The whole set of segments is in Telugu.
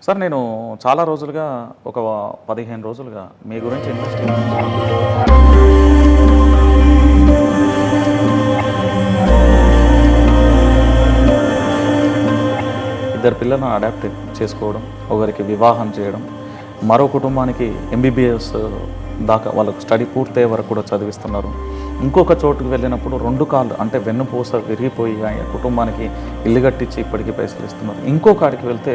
సార్ నేను చాలా రోజులుగా ఒక 15 రోజులుగా మీ గురించి ఇన్వెస్టిగేషన్ ఇద్దరు పిల్లలను అడాప్ట్ చేసుకోవడం, ఒకరికి వివాహం చేయడం, మరో కుటుంబానికి ఎంబీబీఎస్ దాకా వాళ్ళకు స్టడీ పూర్తయ్యే వరకు కూడా చదివిస్తున్నారు. ఇంకొక చోటుకు వెళ్ళినప్పుడు 2 కాళ్ళు అంటే వెన్నుపూస విరిగిపోయి ఆయన కుటుంబానికి ఇల్లు కట్టించి ఇప్పటికీ పైసలు ఇస్తున్నారు. ఇంకో కాడికి వెళ్తే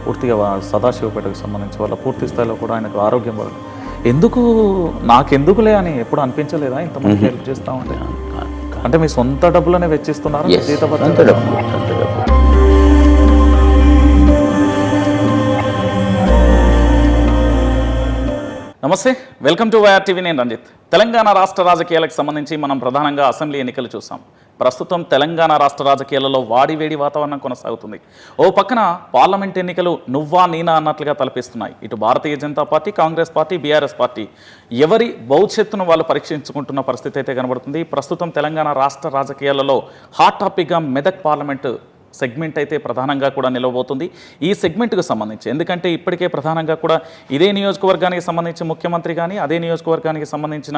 పూర్తిగా సదాశివపేటకు సంబంధించి వాళ్ళ పూర్తి స్థాయిలో కూడా ఆయనకు ఆరోగ్యం పడదు. ఎందుకు నాకెందుకులే అని ఎప్పుడు అనిపించలేదా ఇంతమంది హెల్ప్ చేస్తామంటే? అంటే మీ సొంత డబ్బులనే వెచ్చిస్తున్నారు జీతభత్త డబ్బు. నమస్తే, వెల్కమ్ టు వైఆర్ టీవీ. నేను రంజిత్. తెలంగాణ రాష్ట్ర రాజకీయాలకు సంబంధించి మనం ప్రధానంగా అసెంబ్లీ ఎన్నికలు చూసాం. ప్రస్తుతం తెలంగాణ రాష్ట్ర రాజకీయాలలో వాడివేడి వాతావరణం కొనసాగుతుంది. ఓ పక్కన పార్లమెంట్ ఎన్నికలు నువ్వా నేనా అన్నట్లుగా తలపిస్తున్నాయి. ఇటు Bharatiya Janata party, Congress party, BRS party ఎవరి భవిష్యత్తును వాళ్ళు పరీక్షించుకుంటున్న పరిస్థితి అయితే కనబడుతుంది. ప్రస్తుతం తెలంగాణ రాష్ట్ర రాజకీయాలలో హాట్ టాపిక్గా మెదక్ పార్లమెంటు సెగ్మెంట్ అయితే ప్రధానంగా కూడా నిలవబోతుంది. ఈ సెగ్మెంట్కు సంబంధించి ఎందుకంటే ఇప్పటికే ప్రధానంగా కూడా ఇదే నియోజకవర్గానికి సంబంధించి ముఖ్యమంత్రి కానీ, అదే నియోజకవర్గానికి సంబంధించిన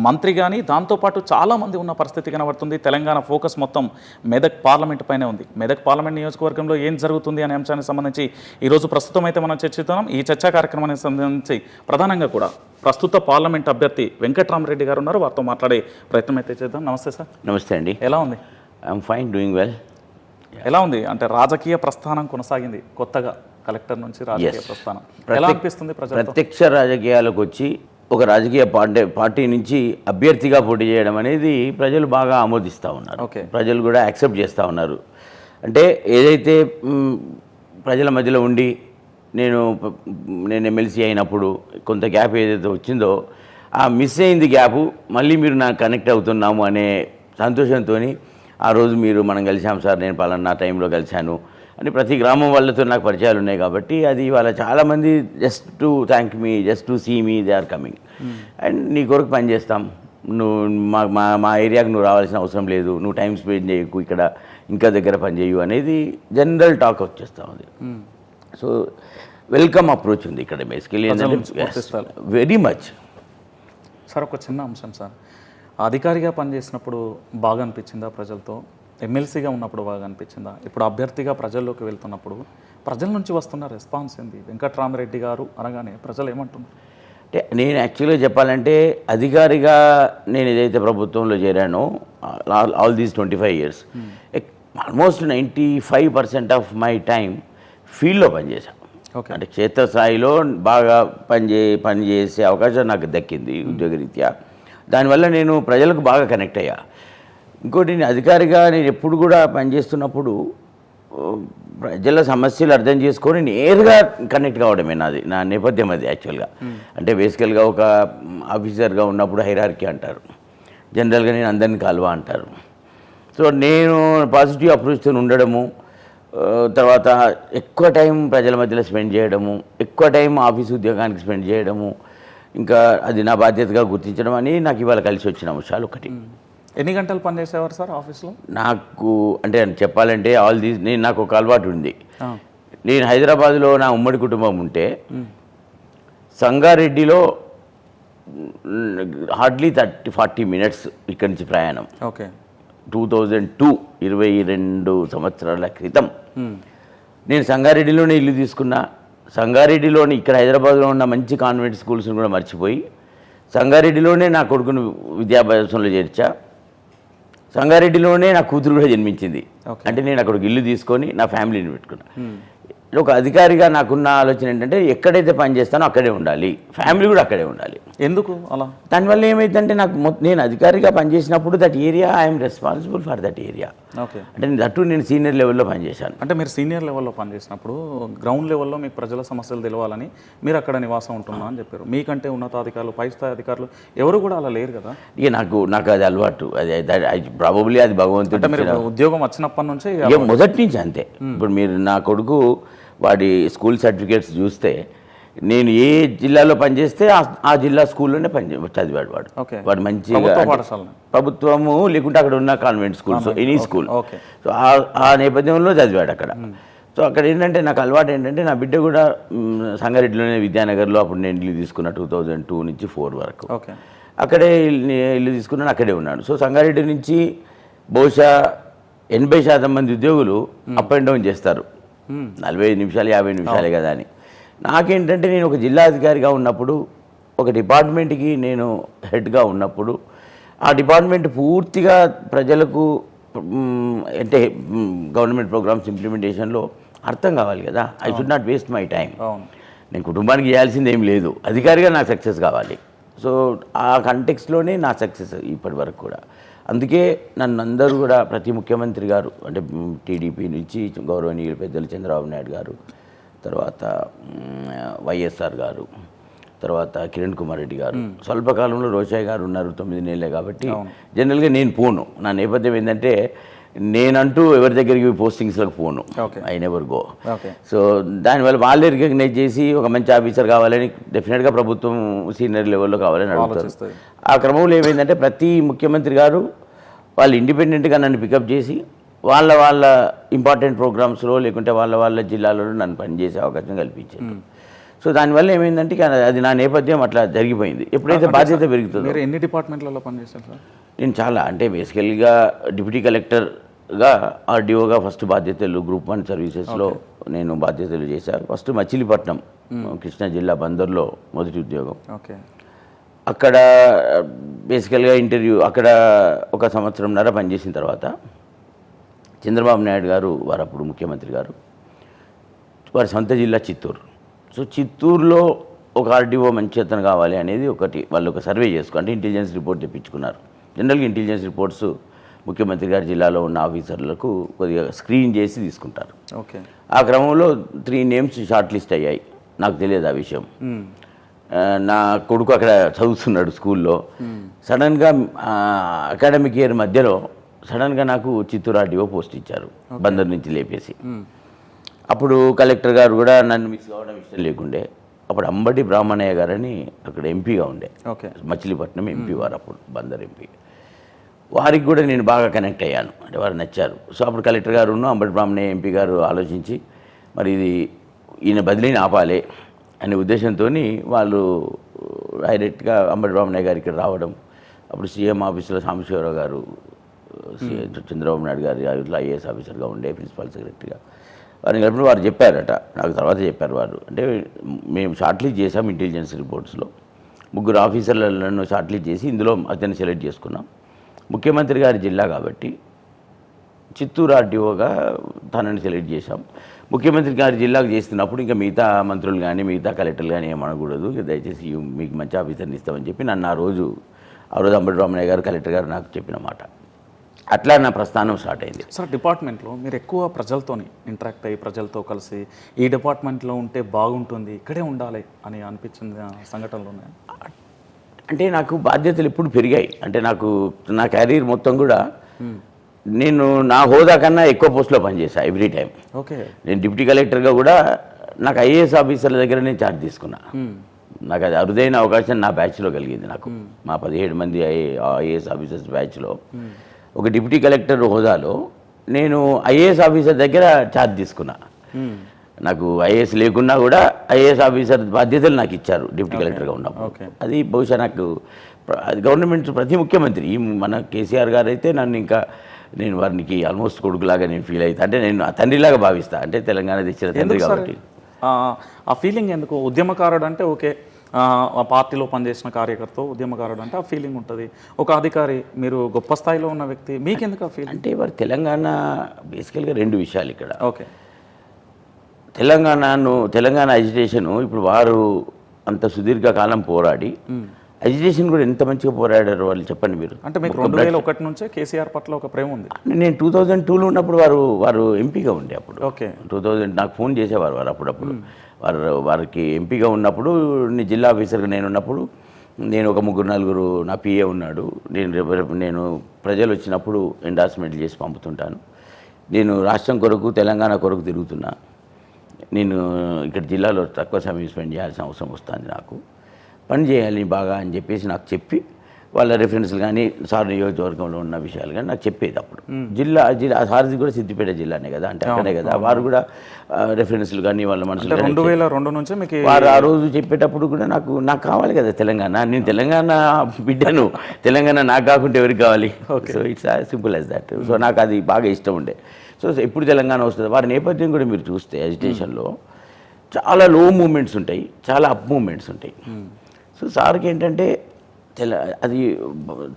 మంత్రి కానీ, దాంతోపాటు చాలామంది ఉన్న పరిస్థితి కనబడుతుంది. తెలంగాణ ఫోకస్ మొత్తం మెదక్ పార్లమెంట్ పైనే ఉంది. మెదక్ పార్లమెంట్ నియోజకవర్గంలో ఏం జరుగుతుంది అనే అంశానికి సంబంధించి ఈరోజు ప్రస్తుతం అయితే మనం చర్చిస్తున్నాం. ఈ చర్చా కార్యక్రమానికి సంబంధించి ప్రధానంగా కూడా ప్రస్తుత పార్లమెంట్ అభ్యర్థి వెంకట్రామరెడ్డి గారు ఉన్నారు. వారితో మాట్లాడే ప్రయత్నం అయితే చేద్దాం. నమస్తే సార్. నమస్తే అండి. ఎలా ఉంది? I'm fine, doing well. ఎలా ఉంది అంటే రాజకీయ ప్రస్థానం కొనసాగింది కొత్తగా కలెక్టర్ నుంచి రాజకీయ ప్రస్థానం ఎలా అనిపిస్తుంది? ప్రత్యక్ష రాజకీయాలకు వచ్చి ఒక రాజకీయ పార్టీ నుంచి అభ్యర్థిగా పోటీ చేయడం అనేది ప్రజలు బాగా ఆమోదిస్తూ ఉన్నారు. ప్రజలు కూడా యాక్సెప్ట్ చేస్తూ ఉన్నారు. అంటే ఏదైతే ప్రజల మధ్యలో ఉండి నేను ఎమ్మెల్సీ అయినప్పుడు కొంత గ్యాప్ ఏదైతే వచ్చిందో ఆ మిస్ అయింది గ్యాపు మళ్ళీ మీరు నాకు కనెక్ట్ అవుతున్నాము అనే సంతోషంతో ఆ రోజు మనం కలిసాం సార్, నేను పలానా టైంలో కలిశాను అని ప్రతి గ్రామం వాళ్ళతో నాకు పరిచయాలు ఉన్నాయి. కాబట్టి అది వాళ్ళ చాలామంది just to thank me, just to see me, they are coming and నీ కొరకు పని చేస్తాం, నువ్వు మా ఏరియాకి నువ్వు రావాల్సిన అవసరం లేదు, నువ్వు టైం స్పెండ్ చేయకు, ఇక్కడ ఇంకా దగ్గర పని చేయు అనేది జనరల్ టాక్ వచ్చేస్తూ ఉంది. సో వెల్కమ్ అప్రోచ్ ఉంది ఇక్కడ బేసికలీ వెరీ మచ్. సార్ ఒక చిన్న అంశం సార్, అధికారిగా పనిచేసినప్పుడు బాగా అనిపించిందా ప్రజలతో? ఎమ్మెల్సీగా ఉన్నప్పుడు బాగా అనిపించిందా? ఇప్పుడు అభ్యర్థిగా ప్రజల్లోకి వెళ్తున్నప్పుడు ప్రజల నుంచి వస్తున్న రెస్పాన్స్ ఏంది? వెంకట్రామరెడ్డి గారు అనగానే ప్రజలు ఏమంటున్నారు? అంటే నేను యాక్చువల్గా చెప్పాలంటే అధికారిగా నేను ఏదైతే ప్రభుత్వంలో చేరానో all these 25 years almost 95% of my time ఫీల్డ్లో పనిచేశాను. అంటే క్షేత్రస్థాయిలో బాగా పనిచేసే అవకాశం నాకు దక్కింది ఉద్యోగరీత్యా. దానివల్ల నేను ప్రజలకు బాగా కనెక్ట్ అయ్యా. ఇంకోటి నేను అధికారిగా నేను ఎప్పుడు కూడా పనిచేస్తున్నప్పుడు ప్రజల సమస్యలు అర్థం చేసుకొని నేరుగా కనెక్ట్ కావడమే నా నేపథ్యం అది యాక్చువల్గా. అంటే బేసికల్గా ఒక ఆఫీసర్గా ఉన్నప్పుడు హైరార్కీ అంటారు, జనరల్గా నేను అందరినీ కలవా అంటారు. సో నేను పాజిటివ్ అప్రోచ్తో ఉండడము, తర్వాత ఎక్కువ టైం ప్రజల మధ్యలో స్పెండ్ చేయడము, ఎక్కువ టైం ఆఫీస్ ఉద్యోగానికి స్పెండ్ చేయడము, ఇంకా అది నా బాధ్యతగా గుర్తించడం అని నాకు ఇవాళ కలిసి వచ్చిన అంశాలు ఒకటి. ఎన్ని గంటలు పనిచేసేవారు సార్ ఆఫీస్లో? నాకు అంటే చెప్పాలంటే నాకు ఒక అలవాటు ఉంది. నేను హైదరాబాద్లో నా ఉమ్మడి కుటుంబం ఉంటే సంగారెడ్డిలో హార్డ్లీ 30-40 minutes ఇక్కడి నుంచి ప్రయాణం. 2002 22 సంవత్సరాల క్రితం నేను సంగారెడ్డిలోనే ఇల్లు తీసుకున్నా. సంగారెడ్డిలోని ఇక్కడ హైదరాబాద్లో ఉన్న మంచి కాన్వెంట్ స్కూల్స్ని కూడా మర్చిపోయి సంగారెడ్డిలోనే నా కొడుకును విద్యాభ్యాసంలో చేర్చా. సంగారెడ్డిలోనే నా కూతురు కూడా జన్మించింది. అంటే నేను అక్కడికి ఇల్లు తీసుకొని నా ఫ్యామిలీని పెట్టుకున్నా. ఒక అధికారిగా నాకున్న ఆలోచన ఏంటంటే ఎక్కడైతే పని చేస్తానో అక్కడే ఉండాలి, ఫ్యామిలీ కూడా అక్కడే ఉండాలి. ఎందుకు అలా? దానివల్ల ఏమైందంటే నేను అధికారిగా పనిచేసినప్పుడు that area I'm responsible for that area. అంటే దట్టు నేను సీనియర్ లెవెల్లో పనిచేశాను. అంటే మీరు సీనియర్ లెవెల్లో పనిచేసినప్పుడు గ్రౌండ్ లెవెల్లో మీకు ప్రజల సమస్యలు తెలవాలని మీరు అక్కడ నివాసం ఉంటున్నా అని చెప్పారు. మీకంటే ఉన్నతాధికారులు, పై స్థాయి అధికారులు ఎవరు కూడా అలా లేరు కదా? ఇక నాకు అది అలవాటు, అది ప్రాబబ్లీ అది భగవంతుడు. అంటే మీరు ఉద్యోగం వచ్చినప్పటి నుంచే మొదటి నుంచి అంతే. ఇప్పుడు మీరు నా కొడుకు వాడి స్కూల్ సర్టిఫికేట్స్ చూస్తే నేను ఏ జిల్లాలో పనిచేస్తే ఆ జిల్లా స్కూల్లోనే చదివాడు వాడు. ఓకే. వాడు మంచిగా ప్రభుత్వ పాఠశాల ప్రభుత్వము లేకుంటే అక్కడ ఉన్న convent schools any school. Okay. So ఆ నేపథ్యంలో చదివాడు అక్కడ. సో అక్కడ ఏంటంటే నాకు అలవాటు ఏంటంటే నా బిడ్డ కూడా సంగారెడ్డిలోనే విద్యానగర్లో అప్పుడు నేను ఇల్లు తీసుకున్న 2002 నుంచి 4 వరకు ఓకే. అక్కడే ఇల్లు తీసుకున్నాను, అక్కడే ఉన్నాడు. సో సంగారెడ్డి నుంచి బహుశా 80% మంది ఉద్యోగులు అప్ అండ్ డౌన్ చేస్తారు, 45 నిమిషాలు 50 నిమిషాలే కదా అని. నాకేంటంటే నేను ఒక జిల్లా అధికారిగా ఉన్నప్పుడు ఒక డిపార్ట్మెంట్కి నేను హెడ్గా ఉన్నప్పుడు ఆ డిపార్ట్మెంట్ పూర్తిగా ప్రజలకు అంటే గవర్నమెంట్ ప్రోగ్రామ్స్ ఇంప్లిమెంటేషన్లో అర్థం కావాలి కదా. I should not waste my time. నేను కుటుంబానికి చేయాల్సింది ఏం లేదు, అధికారిగా నాకు సక్సెస్ కావాలి. సో ఆ కంటెక్స్లోనే నా సక్సెస్ ఇప్పటి వరకు కూడా. అందుకే నన్ను అందరూ కూడా ప్రతి ముఖ్యమంత్రి గారు అంటే టీడీపీ నుంచి గౌరవనీయులు పెద్దలు చంద్రబాబు నాయుడు గారు, తర్వాత వైఎస్ఆర్ గారు, తర్వాత కిరణ్ కుమార్ రెడ్డి గారు, స్వల్పకాలంలో రోషయ్య గారు ఉన్నారు 9 నెలలే కాబట్టి జనరల్గా నేను పోను. నా నేపథ్యం ఏంటంటే నేనంటూ ఎవరి దగ్గరికి పోస్టింగ్స్లకు పోను, ఐ నెవర్ గో. సో దానివల్ల వాళ్ళే రికగ్నైజ్ చేసి ఒక మంచి ఆఫీసర్ కావాలని డెఫినెట్గా ప్రభుత్వం సీనియర్ లెవెల్లో కావాలని అడుగుతారు. ఆ క్రమంలో ఏమైందంటే ప్రతి ముఖ్యమంత్రి గారు వాళ్ళు ఇండిపెండెంట్గా నన్ను పికప్ చేసి వాళ్ళ ఇంపార్టెంట్ ప్రోగ్రామ్స్లో లేకుంటే వాళ్ళ జిల్లాలలో నన్ను పనిచేసే అవకాశం కల్పించారు. సో దానివల్ల ఏమైందంటే అది నా నేపథ్యం అట్లా జరిగిపోయింది. ఎప్పుడైతే బాధ్యత పెరుగుతుందో. మీరు ఎన్ని డిపార్ట్మెంట్లలో పనిచేస్తారు సార్? నేను చాలా అంటే బేసికల్గా డిప్యూటీ కలెక్టర్గా ఆర్డీఓగా ఫస్ట్ బాధ్యతలు గ్రూప్ 1 సర్వీసెస్లో నేను బాధ్యతలు చేశాను. ఫస్ట్ మచిలీపట్నం కృష్ణా జిల్లా బందర్లో మొదటి ఉద్యోగం. ఓకే. అక్కడ బేసికల్గా ఇంటర్వ్యూ అక్కడ 1 సంవత్సరంన్నర పనిచేసిన తర్వాత చంద్రబాబు నాయుడు గారు వారు అప్పుడు ముఖ్యమంత్రి గారు వారి సొంత జిల్లా చిత్తూరు. సో చిత్తూరులో ఒక ఆర్డీఓ మంచి అతను కావాలి అనేది ఒకటి వాళ్ళు ఒక సర్వే అంటే ఇంటెలిజెన్స్ రిపోర్ట్ తెప్పించుకున్నారు. జనరల్గా ఇంటెలిజెన్స్ రిపోర్ట్స్ ముఖ్యమంత్రి గారి జిల్లాలో ఉన్న ఆఫీసర్లకు కొద్దిగా స్క్రీన్ చేసి తీసుకుంటారు. ఓకే. ఆ క్రమంలో 3 నేమ్స్ షార్ట్ లిస్ట్ అయ్యాయి. నాకు తెలియదు ఆ విషయం. నా కొడుకు అక్కడ చదువుతున్నాడు స్కూల్లో. సడన్గా అకాడమిక్ ఇయర్ మధ్యలో సడన్గా నాకు చిత్తూరు ఆర్డీఓ పోస్ట్ ఇచ్చారు, బందర్ నుంచి లేపేసి. అప్పుడు కలెక్టర్ గారు కూడా నన్ను మిస్ కావడం ఇష్టం లేకుండే. అప్పుడు అంబటి బ్రాహ్మణయ్య గారని అక్కడ ఎంపీగా ఉండే, మచిలీపట్నం ఎంపీ వారు అప్పుడు బందర్ ఎంపీ. వారికి కూడా నేను బాగా కనెక్ట్ అయ్యాను, అంటే వారు నచ్చారు. సో అప్పుడు కలెక్టర్ గారు అంబటి బ్రాహ్మణయ్య ఎంపీ గారు ఆలోచించి మరి ఇది ఈయన బదిలీని ఆపాలి అనే ఉద్దేశంతో వాళ్ళు డైరెక్ట్గా అంబటి బ్రాహ్మణయ్య గారు ఇక్కడ రావడం. అప్పుడు సీఎం ఆఫీసులో సాంబశివరావు గారు, చంద్రబాబు నాయుడు గారు ఇట్లా ఐఏఎస్ ఆఫీసర్గా ఉండే ప్రిన్సిపల్ సెక్రటరీగా వారిని కలిపిన వారు చెప్పారట, నాకు తర్వాత చెప్పారు వారు. అంటే మేము షార్ట్ లిస్ట్ చేసాం ఇంటెలిజెన్స్ రిపోర్ట్స్లో 3 ఆఫీసర్లను షార్ట్ లిస్ట్ చేసి ఇందులో అతన్ని సెలెక్ట్ చేసుకున్నాం. ముఖ్యమంత్రి గారి జిల్లా కాబట్టి చిత్తూరు ఆర్డీఓగా తనని సెలెక్ట్ చేశాం. ముఖ్యమంత్రి గారి జిల్లాకు చేస్తున్నప్పుడు ఇంకా మిగతా మంత్రులు కానీ మిగతా కలెక్టర్లు కానీ ఏమనకూడదు, దయచేసి మీకు మంచి ఆఫీసర్ని ఇస్తామని చెప్పి నన్ను ఆ రోజు అంబటి రామయ్య గారు కలెక్టర్ గారు నాకు చెప్పిన మాట. అట్లా నా ప్రస్థానం స్టార్ట్ అయింది. సార్ డిపార్ట్మెంట్లో మీరు ఎక్కువ ప్రజలతో ఇంటరాక్ట్ అయ్యి ప్రజలతో కలిసి ఈ డిపార్ట్మెంట్లో ఉంటే బాగుంటుంది, ఇక్కడే ఉండాలి అని అనిపించిన సంఘటనలు ఉన్నాయి? అంటే నాకు బాధ్యతలు ఎప్పుడు పెరిగాయి. అంటే నాకు నా క్యారియర్ మొత్తం కూడా నేను నా హోదా కన్నా ఎక్కువ పోస్టులో పనిచేసా ఎవ్రీ టైం. ఓకే. నేను డిప్యూటీ కలెక్టర్గా కూడా నాకు ఐఏఎస్ ఆఫీసర్ల దగ్గర నేను ఛార్జ్ తీసుకున్నా. నాకు అది అరుదైన అవకాశం నా బ్యాచ్లో కలిగింది. నాకు మా 17 మంది ఐఏఎస్ ఆఫీసర్స్ బ్యాచ్లో ఒక డిప్యూటీ కలెక్టర్ హోదాలో నేను ఐఏఎస్ ఆఫీసర్ దగ్గర ఛార్జ్ తీసుకున్నా. నాకు ఐఏఎస్ లేకున్నా కూడా ఐఏఎస్ ఆఫీసర్ బాధ్యతలు నాకు ఇచ్చారు డిప్యూటీ కలెక్టర్గా ఉన్నప్పుడు. అది బహుశా నాకు అది గవర్నమెంట్ ప్రతి ముఖ్యమంత్రి మన కేసీఆర్ గారు అయితే నేను వారికి ఆల్మోస్ట్ కొడుకులాగా నేను ఫీల్ అవుతా. అంటే నేను తండ్రిలాగా భావిస్తా, అంటే తెలంగాణ తెచ్చిన తండ్రి కాబట్టి. ఆ ఫీలింగ్ ఎందుకు? ఉద్యమకారుడు అంటే ఓకే, ఆ పార్టీలో పనిచేసిన కార్యకర్త ఉద్యమకారుడు అంటే ఆ ఫీలింగ్ ఉంటుంది. ఒక అధికారి, మీరు గొప్ప స్థాయిలో ఉన్న వ్యక్తి, మీకెందుకు ఆ ఫీలింగ్? అంటే వారు బేసికల్గా 2 విషయాలు ఇక్కడ. ఓకే. తెలంగాణ అజిటేషను ఇప్పుడు వారు అంత సుదీర్ఘకాలం పోరాడి అజిటేషన్ కూడా ఎంత మంచిగా పోరాడారు వాళ్ళు చెప్పండి మీరు. అంటే మీకు 2001 నుంచే కేసీఆర్ పట్ల ఒక ప్రేమ ఉంది? నేను 2002లో ఉన్నప్పుడు వారు ఎంపీగా ఉండే అప్పుడు. ఓకే. 2000 నాకు ఫోన్ చేసేవారు వారు అప్పుడప్పుడు. వారికి ఎంపీగా ఉన్నప్పుడు జిల్లా ఆఫీసర్గా నేను ఉన్నప్పుడు నేను ఒక 3-4 నా పిఏ ఉన్నాడు. నేను ప్రజలు వచ్చినప్పుడు ఎండార్స్మెంట్ చేసి పంపుతుంటాను. నేను రాష్ట్రం కొరకు తెలంగాణ కొరకు తిరుగుతున్నా. నేను ఇక్కడ జిల్లాలో తక్కువ సమయం స్పెండ్ చేయాల్సిన అవసరం వస్తుంది, నాకు పని చేయాలి బాగా అని చెప్పేసి నాకు చెప్పి వాళ్ళ రెఫరెన్స్లు కానీ సార్ నియోజకవర్గంలో ఉన్న విషయాలు కానీ నాకు చెప్పేది. అప్పుడు జిల్లా సారథి కూడా సిద్దిపేట జిల్లానే కదా, అంటే అక్కడే కదా, వారు కూడా రెఫరెన్స్లు కానీ వాళ్ళ మనుషులు 2002 నుంచి మీకు వారు ఆ రోజు చెప్పేటప్పుడు కూడా నాకు కావాలి కదా తెలంగాణ, నేను తెలంగాణ బిడ్డను, తెలంగాణ నాకు కాకుంటే ఎవరికి కావాలి? So it's simple as that. So నాకు అది బాగా ఇష్టం ఉండే. సో ఎప్పుడు తెలంగాణ వస్తుంది, వారి నేపథ్యం కూడా మీరు చూస్తే ఎడ్యుకేషన్లో చాలా లో మూమెంట్స్ ఉంటాయి, చాలా అప్ మూమెంట్స్ ఉంటాయి. సో సార్కి ఏంటంటే అది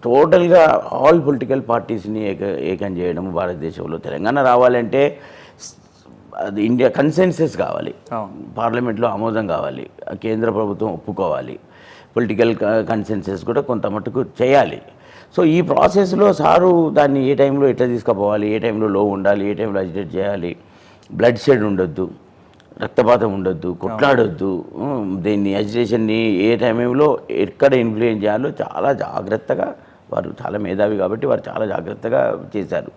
టోటల్గా ఆల్ పొలిటికల్ పార్టీస్ని ఏకం చేయడం, భారతదేశంలో తెలంగాణ రావాలంటే అది ఇండియా కన్సెన్సస్ కావాలి, పార్లమెంట్లో ఆమోదం కావాలి, కేంద్ర ప్రభుత్వం ఒప్పుకోవాలి, పొలిటికల్ కన్సెన్సస్ కూడా కొంత మటుకు చేయాలి. సో ఈ ప్రాసెస్లో సారు దాన్ని ఏ టైంలో ఎట్లా తీసుకుపోవాలి, ఏ టైంలో లో ఉండాలి, ఏ టైంలో అజిటేట్ చేయాలి, బ్లడ్ షెడ్ ఉండొద్దు, రక్తపాతం ఉండొద్దు, కొట్లాడొద్దు, దీన్ని అజిటేషన్ని ఏ టైంలో ఎక్కడ ఇన్ఫ్లుయెన్స్ చేయాలో చాలా జాగ్రత్తగా, వారు చాలా మేధావి కాబట్టి వారు చాలా జాగ్రత్తగా చేశారు.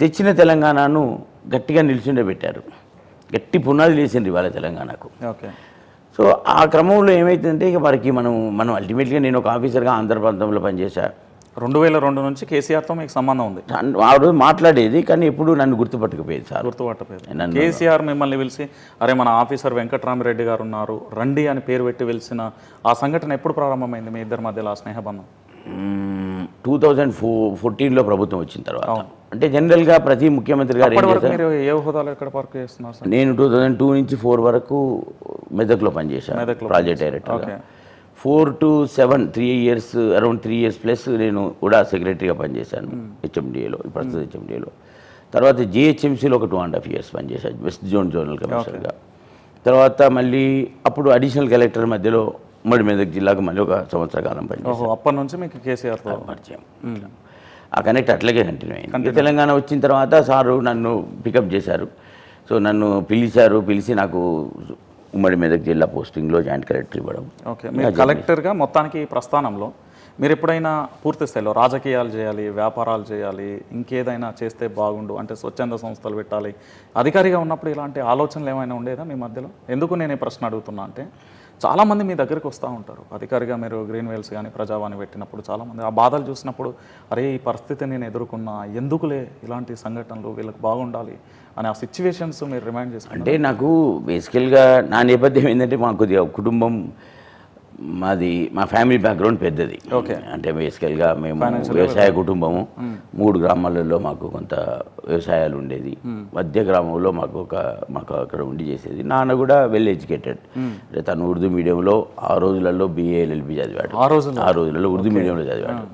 తెచ్చిన తెలంగాణను గట్టిగా నిల్చుండే పెట్టారు, గట్టి పునాది లేచింది ఇవాళ తెలంగాణకు. సో ఆ క్రమంలో ఏమైతుందంటే ఇక వారికి మనం అల్టిమేట్గా నేను ఒక ఆఫీసర్గా ఆంధ్ర ప్రాంతంలో పనిచేశాను. 2002 నుంచి కేసీఆర్తో మీకు సంబంధం ఉంది? ఆ రోజు మాట్లాడేది కానీ ఎప్పుడు నన్ను గుర్తుపట్టకపోయేది సార్. గుర్తుపట్టలేదు. కేసీఆర్ మిమ్మల్ని పిలిచి అరే మన ఆఫీసర్ వెంకట్రామిరెడ్డి గారు ఉన్నారు రండి అని పేరు పెట్టి పిలిచిన ఆ సంఘటన ఎప్పుడు ప్రారంభమైంది మీ ఇద్దరి మధ్యలో ఆ స్నేహబంధం? 2014లో ప్రభుత్వం వచ్చిన తర్వాత. అంటే జనరల్గా ప్రతి ముఖ్యమంత్రి గారు మీరు ఏ హోదాలో ఎక్కడ వర్క్ చేస్తున్నారు సార్? నేను 2002 నుంచి 4 వరకు మెదక్లో పనిచేశాను ప్రాజెక్ట్ డైరెక్టర్గా. 4 to 7 3 years, around 3 years plus నేను కూడా సెక్రటరీగా పనిచేశాను హెచ్ఎండిఏలో, ప్రస్తుత హెచ్ఎండిఏలో. తర్వాత జిహెచ్ఎంసీలో ఒక 2.5 years పనిచేశాను వెస్ట్ జోనల్ కమిషనర్గా. తర్వాత మళ్ళీ అప్పుడు అడిషనల్ కలెక్టర్ మధ్యలో ఉమ్మడి మెదక్ జిల్లాకు మళ్ళీ ఒక సంవత్సర కాలం పనిచేశాను. అప్పటి నుంచి మీకు కేసీఆర్తో పరిచయం. ఆ కనెక్ట్ అట్లాగే కంటిన్యూ అయింది. తెలంగాణ వచ్చిన తర్వాత సారు నన్ను పికప్ చేశారు. సో నన్ను పిలిచి నాకు ఉమ్మడి మెదక్ జిల్లా పోస్టింగ్లో జాయింట్ కలెక్టర్ ఇవ్వడం. ఓకే, మీరు కలెక్టర్గా మొత్తానికి ప్రస్థానంలో మీరు ఎప్పుడైనా పూర్తి స్థాయిలో రాజకీయాలు చేయాలి, వ్యాపారాలు చేయాలి, ఇంకేదైనా చేస్తే బాగుండు అంటే స్వచ్ఛంద సంస్థలు పెట్టాలి, అధికారిగా ఉన్నప్పుడు ఇలాంటి ఆలోచనలు ఏమైనా ఉండేదా మీ మధ్యలో? ఎందుకు నేను ఈ ప్రశ్న అడుగుతున్నా అంటే చాలామంది మీ దగ్గరికి వస్తూ ఉంటారు అధికారిగా, మీరు గ్రీన్ వేల్స్ కానీ ప్రజావాణి పెట్టినప్పుడు చాలామంది ఆ బాధలు చూసినప్పుడు అరే ఈ పరిస్థితి నేను ఎదుర్కొన్నా, ఎందుకులే ఇలాంటి సంఘటనలు, వీళ్ళకి బాగుండాలి అని ఆ సిచ్యువేషన్స్ మీరు రిమైండ్ చేసుకుంటే? అంటే నాకు బేసికల్గా నా నేపథ్యం ఏంటంటే మా కొద్దిగా కుటుంబం, మా ఫ్యామిలీ బ్యాక్గ్రౌండ్ పెద్దది. ఓకే, అంటే బేసికల్గా మేము వ్యవసాయ కుటుంబము. 3 గ్రామాలలో మాకు కొంత వ్యవసాయాలు ఉండేది. మధ్య గ్రామంలో మాకు అక్కడ ఉండి చేసేది. నాన్న కూడా వెల్ ఎడ్యుకేటెడ్, అంటే తను ఉర్దూ మీడియంలో ఆ రోజులలో BA LLB చదివాడు. ఆ రోజులలో ఉర్దూ మీడియంలో చదివాడు.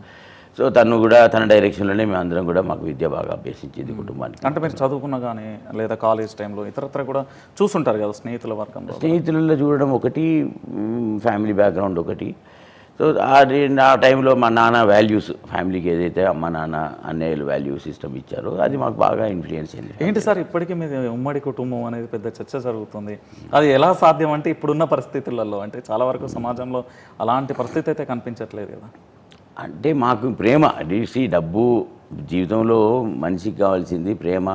సో తను కూడా తన డైరెక్షన్లోనే మేము అందరం కూడా మాకు విద్య బాగా అభ్యసించింది కుటుంబానికి. అంటే మీరు చదువుకున్నా కానీ లేదా కాలేజ్ టైంలో ఇతరత్ర కూడా చూస్తుంటారు కదా స్నేహితుల వర్గంలో? స్నేహితులలో చూడడం ఒకటి, ఫ్యామిలీ బ్యాక్గ్రౌండ్ ఒకటి. సో ఆ టైంలో మా నాన్న వాల్యూస్, ఫ్యామిలీకి ఏదైతే అమ్మ నాన్న అన్నయ్యలు వాల్యూ సిస్టమ్ ఇచ్చారో అది మాకు బాగా ఇన్ఫ్లుయెన్స్ అయింది. ఏంటి సార్ ఇప్పటికీ మీది ఉమ్మడి కుటుంబం అనేది పెద్ద చర్చ జరుగుతుంది, అది ఎలా సాధ్యం అంటే ఇప్పుడున్న పరిస్థితులలో? అంటే చాలా వరకు సమాజంలో అలాంటి పరిస్థితి అయితే కనిపించట్లేదు కదా. అంటే మాకు ప్రేమ, డబ్బు జీవితంలో మనిషికి కావాల్సింది ప్రేమ,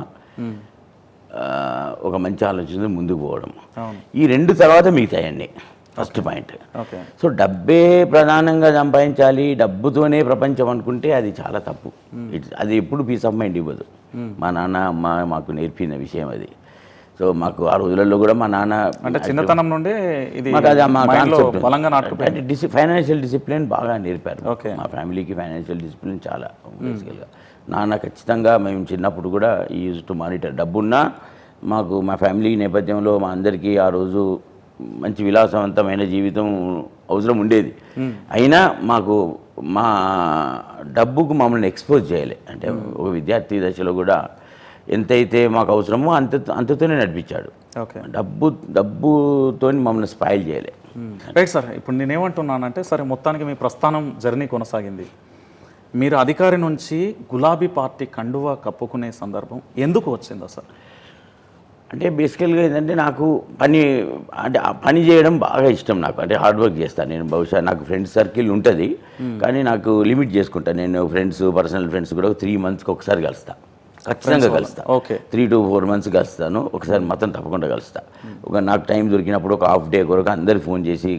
ఒక మంచి ఆలోచన, ముందుకు పోవడం. ఈ 2 తర్వాత మిగతాయండి ఫస్ట్ పాయింట్. సో డబ్బే ప్రధానంగా సంపాదించాలి, డబ్బుతోనే ప్రపంచం అనుకుంటే అది చాలా తప్పు. అది ఎప్పుడు పీస్ ఆఫ్ మైండ్ ఇవ్వదు. మా నాన్న అమ్మ మాకు నేర్పిన విషయం అది. సో మాకు ఆ రోజులలో కూడా మా నాన్న అంటే చిన్నతనం నుండి ఇది ఫైనాన్షియల్ డిసిప్లిన్ బాగా నేర్పారు. మా ఫ్యామిలీకి ఫైనాన్షియల్ డిసిప్లిన్ చాలా బేసికల్గా. నాన్న ఖచ్చితంగా మేము చిన్నప్పుడు కూడా యూజ్ టు మానిటర్. డబ్బున్నా మాకు మా ఫ్యామిలీ నేపథ్యంలో మా అందరికీ ఆ రోజు మంచి విలాసవంతమైన జీవితం అవసరం ఉండేది. అయినా మాకు మా డబ్బుకు మమ్మల్ని ఎక్స్పోజ్ చేయాలి. అంటే ఒక విద్యార్థి దశలో కూడా ఎంతైతే మాకు అవసరమో అంతతోనే నడిపించాడు. డబ్బుతో మమ్మల్ని స్పాయిల్ చేయలే. రైట్ సార్, ఇప్పుడు నేనేమంటున్నానంటే సరే మొత్తానికి మీ ప్రస్థానం జర్నీ కొనసాగింది. మీరు అధికారి నుంచి గులాబీ పార్టీ కండువా కప్పుకునే సందర్భం ఎందుకు వచ్చిందా సార్? అంటే బేసికల్గా ఏంటంటే నాకు పని చేయడం బాగా ఇష్టం. నాకు అంటే హార్డ్ వర్క్ చేస్తాను నేను. బహుశా నాకు ఫ్రెండ్స్ సర్కిల్ ఉంటుంది కానీ నాకు లిమిట్ చేసుకుంటాను నేను. పర్సనల్ ఫ్రెండ్స్ కూడా 3 monthsకి ఒకసారి కలుస్తాను. ఖచ్చితంగా కలుస్తా. ఓకే. 3 to 4 months కలుస్తాను. ఒకసారి మాత్రం తప్పకుండా కలుస్తా. నాకు టైం దొరికినప్పుడు ఒక హాఫ్ డే కొరకు అందరికి ఫోన్ చేసి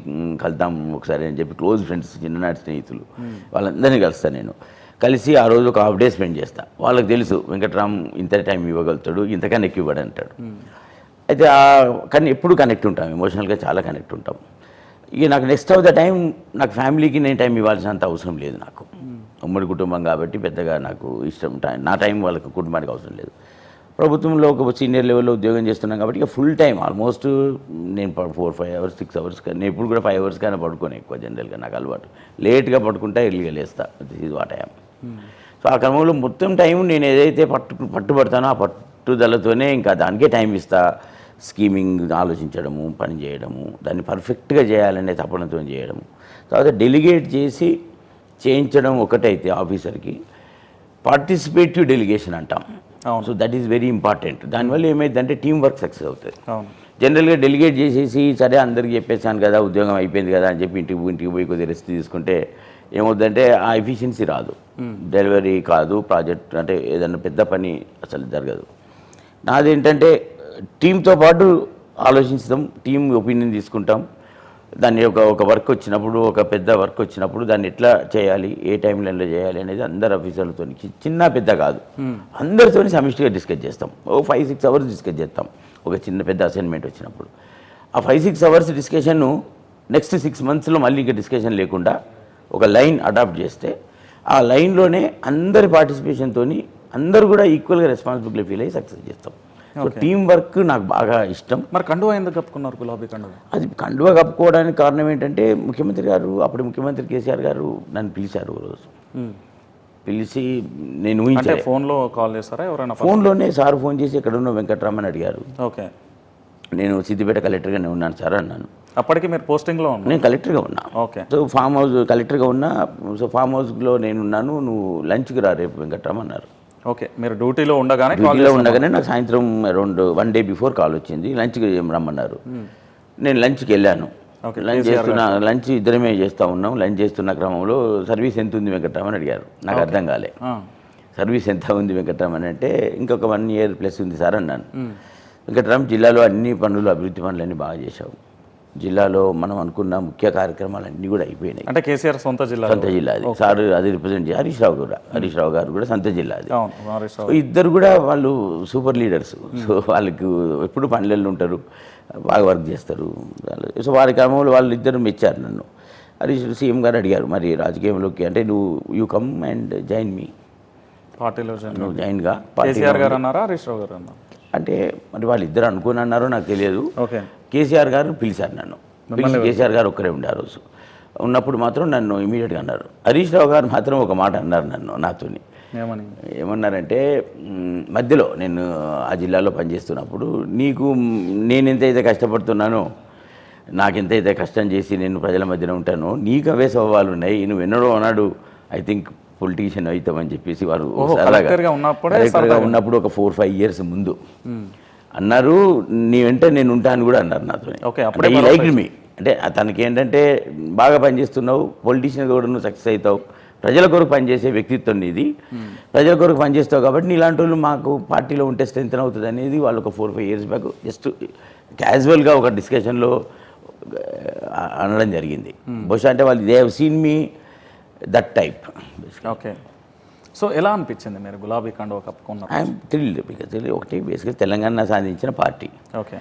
కలుద్దాం ఒకసారి అని చెప్పి క్లోజ్ ఫ్రెండ్స్, చిన్ననాటి స్నేహితులు వాళ్ళందరినీ కలుస్తాను నేను. కలిసి ఆ రోజు ఒక హాఫ్ డే స్పెండ్ చేస్తా. వాళ్ళకి తెలుసు వెంకట్రామ్ ఇంత టైం ఇవ్వగలుగుతాడు, ఇంతకన్నా ఎక్కువ ఇవ్వడు అంటాడు. అయితే కానీ ఎప్పుడు కనెక్ట్ ఉంటాం, ఎమోషనల్గా చాలా కనెక్ట్ ఉంటాం. ఇక నాకు నెక్స్ట్ ఆఫ్ ద టైం నాకు ఫ్యామిలీకి నేను టైం ఇవ్వాల్సినంత అవసరం లేదు. నాకు ఉమ్మడి కుటుంబం కాబట్టి పెద్దగా నాకు ఇష్టం నా టైం వాళ్ళకి కుటుంబానికి అవసరం లేదు. ప్రభుత్వంలో ఒక సీనియర్ లెవెల్లో ఉద్యోగం చేస్తున్నాం కాబట్టి ఇక ఫుల్ టైం ఆల్మోస్ట్ నేను 4-5 hours 6 hours నేను ఎప్పుడు కూడా 5 hours కానీ పడుకోను ఎక్కువ. జనరల్గా నాకు అలవాటు లేట్గా పడుకుంటా, ఎర్లీగా లేస్తా. This is what I am. So ఆ క్రమంలో మొత్తం టైం నేను ఏదైతే పట్టుబడతానో ఆ పట్టుదలతోనే ఇంకా దానికే టైం ఇస్తా. స్కీమింగ్ ఆలోచించడము, పని చేయడము, దాన్ని పర్ఫెక్ట్గా చేయాలనే తపనతో చేయడము. తర్వాత డెలిగేట్ చేసి చేయించడం ఒకటైతే ఆఫీసర్కి పార్టిసిపేటివ్ డెలిగేషన్ అంటాం. So that is very important. దానివల్ల ఏమైందంటే టీం వర్క్ సక్సెస్ అవుతుంది. జనరల్గా డెలిగేట్ చేసేసి సరే అందరికీ చెప్పేసాను కదా, ఉద్యోగం అయిపోయింది కదా అని చెప్పి ఇంటికి పోయి కొద్దిగా రెస్ట్ తీసుకుంటే ఏమవుతుందంటే ఆ ఎఫిషియన్సీ రాదు, డెలివరీ కాదు, ప్రాజెక్ట్ అంటే ఏదన్నా పెద్ద పని అసలు జరగదు. నాదేంటంటే టీంతో పాటు ఆలోచిస్తాం, టీం ఒపీనియన్ తీసుకుంటాం. దాన్ని ఒక వర్క్ వచ్చినప్పుడు, ఒక పెద్ద వర్క్ వచ్చినప్పుడు దాన్ని ఎట్లా చేయాలి, ఏ టైం లైన్లో చేయాలి అనేది అందరు ఆఫీసర్లతో, చిన్న పెద్ద కాదు, అందరితో సమిష్టిగా డిస్కస్ చేస్తాం. 5-6 hours డిస్కస్ చేస్తాం ఒక చిన్న పెద్ద అసైన్మెంట్ వచ్చినప్పుడు. ఆ 5-6 hours డిస్కషన్ను నెక్స్ట్ 6 monthsలో మళ్ళీ ఇంకా డిస్కషన్ లేకుండా ఒక లైన్ అడాప్ట్ చేస్తే ఆ లైన్లోనే అందరి పార్టిసిపేషన్తో అందరూ కూడా ఈక్వల్గా రెస్పాన్సిబిలిటీ ఫీల్ అయ్యి సక్సెస్ చేస్తాం. సో టీం వర్క్ నాకు బాగా ఇష్టం. మరి కండువా ఎందుకు కప్పుకున్నారు, గులాబీ కండువా? అది కండువా కప్పుకోవడానికి కారణం ఏంటంటే ముఖ్యమంత్రి గారు, అప్పుడు ముఖ్యమంత్రి కేసీఆర్ గారు నన్ను పిలిచారు రోజు. పిలిచి నేను ఊహించాను. ఫోన్లో కాల్ చేస్తారా ఎవరైనా? ఫోన్లోనే సార్ ఫోన్ చేసి ఎక్కడ ఉన్నావు వెంకట్రామని అడిగారు. ఓకే. నేను సిద్దిపేట కలెక్టర్గానే ఉన్నాను సార్ అన్నాను. అప్పటికి మీరు పోస్టింగ్లో ఉన్నా? నేను కలెక్టర్గా ఉన్నా. ఓకే. సో ఫామ్ హౌస్ కలెక్టర్గా ఉన్నా. సో ఫామ్ హౌస్లో నేనున్నాను, నువ్వు లంచ్కి రా రేపు వెంకట్రామ్ అన్నారు. ఓకే. మీరు డ్యూటీలో ఉండగానే నాకు సాయంత్రం అరౌండ్ 1 day before కాల్ వచ్చింది, లంచ్కి రమ్మన్నారు. నేను లంచ్కి వెళ్ళాను. లంచ్ ఇద్దరమే చేస్తూ ఉన్నాం. లంచ్ చేస్తున్న క్రమంలో సర్వీస్ ఎంత ఉంది వెంకట్రామ్ అని అడిగారు. నాకు అర్థం కాలే. సర్వీస్ ఎంత ఉంది వెంకట్రామ్ అని అంటే ఇంకొక 1 year ప్లస్ ఉంది సార్ అన్నాను. వెంకట్రామ్, జిల్లాలో అన్ని పనులు, అభివృద్ధి పనులన్నీ బాగా చేశావు. జిల్లాలో మనం అనుకున్న ముఖ్య కార్యక్రమాలు అన్నీ కూడా అయిపోయినాయి. అంటే కేసీఆర్ సొంత జిల్లా అది. సార్ అది రిప్రజెంట్ చేసి హరీష్ రావు గారు కూడా సొంత జిల్లా అది. ఇద్దరు కూడా వాళ్ళు సూపర్ లీడర్స్. సో వాళ్ళకి ఎప్పుడు పనులలో ఉంటారు, బాగా వర్క్ చేస్తారు. సో వారి క్రమంలో వాళ్ళు ఇద్దరు మెచ్చారు నన్ను. హరీష్ సీఎం గారు అడిగారు, మరి రాజకీయంలోకి అంటే you come and join me పార్టీలో, నువ్వు జాయిన్గా. కేసీఆర్ గారు అన్నారా, హరీష్ రావు గారు అన్నారు? అంటే మరి వాళ్ళిద్దరు అనుకుని అన్నారో నాకు తెలియదు. ఓకే. కేసీఆర్ గారు పిలిచారు నన్ను. కేసీఆర్ గారు ఒక్కరే ఉండే ఆ రోజు. ఉన్నప్పుడు మాత్రం నన్ను ఇమీడియట్గా అన్నారు. హరీష్ రావు గారు మాత్రం ఒక మాట అన్నారు నాతోని. ఏమన్నారంటే, మధ్యలో నేను ఆ జిల్లాలో పనిచేస్తున్నప్పుడు నీకు నేను ఎంతైతే కష్టపడుతున్నానో, నాకెంతైతే కష్టం చేసి నేను ప్రజల మధ్యన ఉంటానో, నీకు అవే స్వభావాలు ఉన్నాయి. నువ్వు ఎన్నడో అన్నాడు ఐ థింక్ పొలిటీషియన్ అవుతామని చెప్పేసి వారు ఉన్నప్పుడు ఒక 4-5 years ముందు అన్నారు. నీ వెంట నేను ఉంటాను కూడా అన్నారు నాతో. ఈ లైక్ మీ అంటే తనకి ఏంటంటే బాగా పనిచేస్తున్నావు, పొలిటీషియన్గా కూడా నువ్వు సక్సెస్ అవుతావు, ప్రజల కొరకు పనిచేసే వ్యక్తిత్వం నీది, ప్రజల కొరకు పనిచేస్తావు కాబట్టి నీలాంటి వాళ్ళు మాకు పార్టీలో ఉంటే స్ట్రెంత్ అవుతుంది అనేది వాళ్ళు ఒక 4-5 years బ్యాక్ జస్ట్ క్యాజువల్గా ఒక డిస్కషన్లో అనడం జరిగింది. బహుశా అంటే వాళ్ళు they have seen me that type. Okay. So ఎలా అనిపించింది మీరు గులాబీ కండువా కప్పుకున్నారు? I'm thrilled. బికాజ్ ఒకటి బేసిక్గా తెలంగాణ సాధించిన పార్టీ. ఓకే.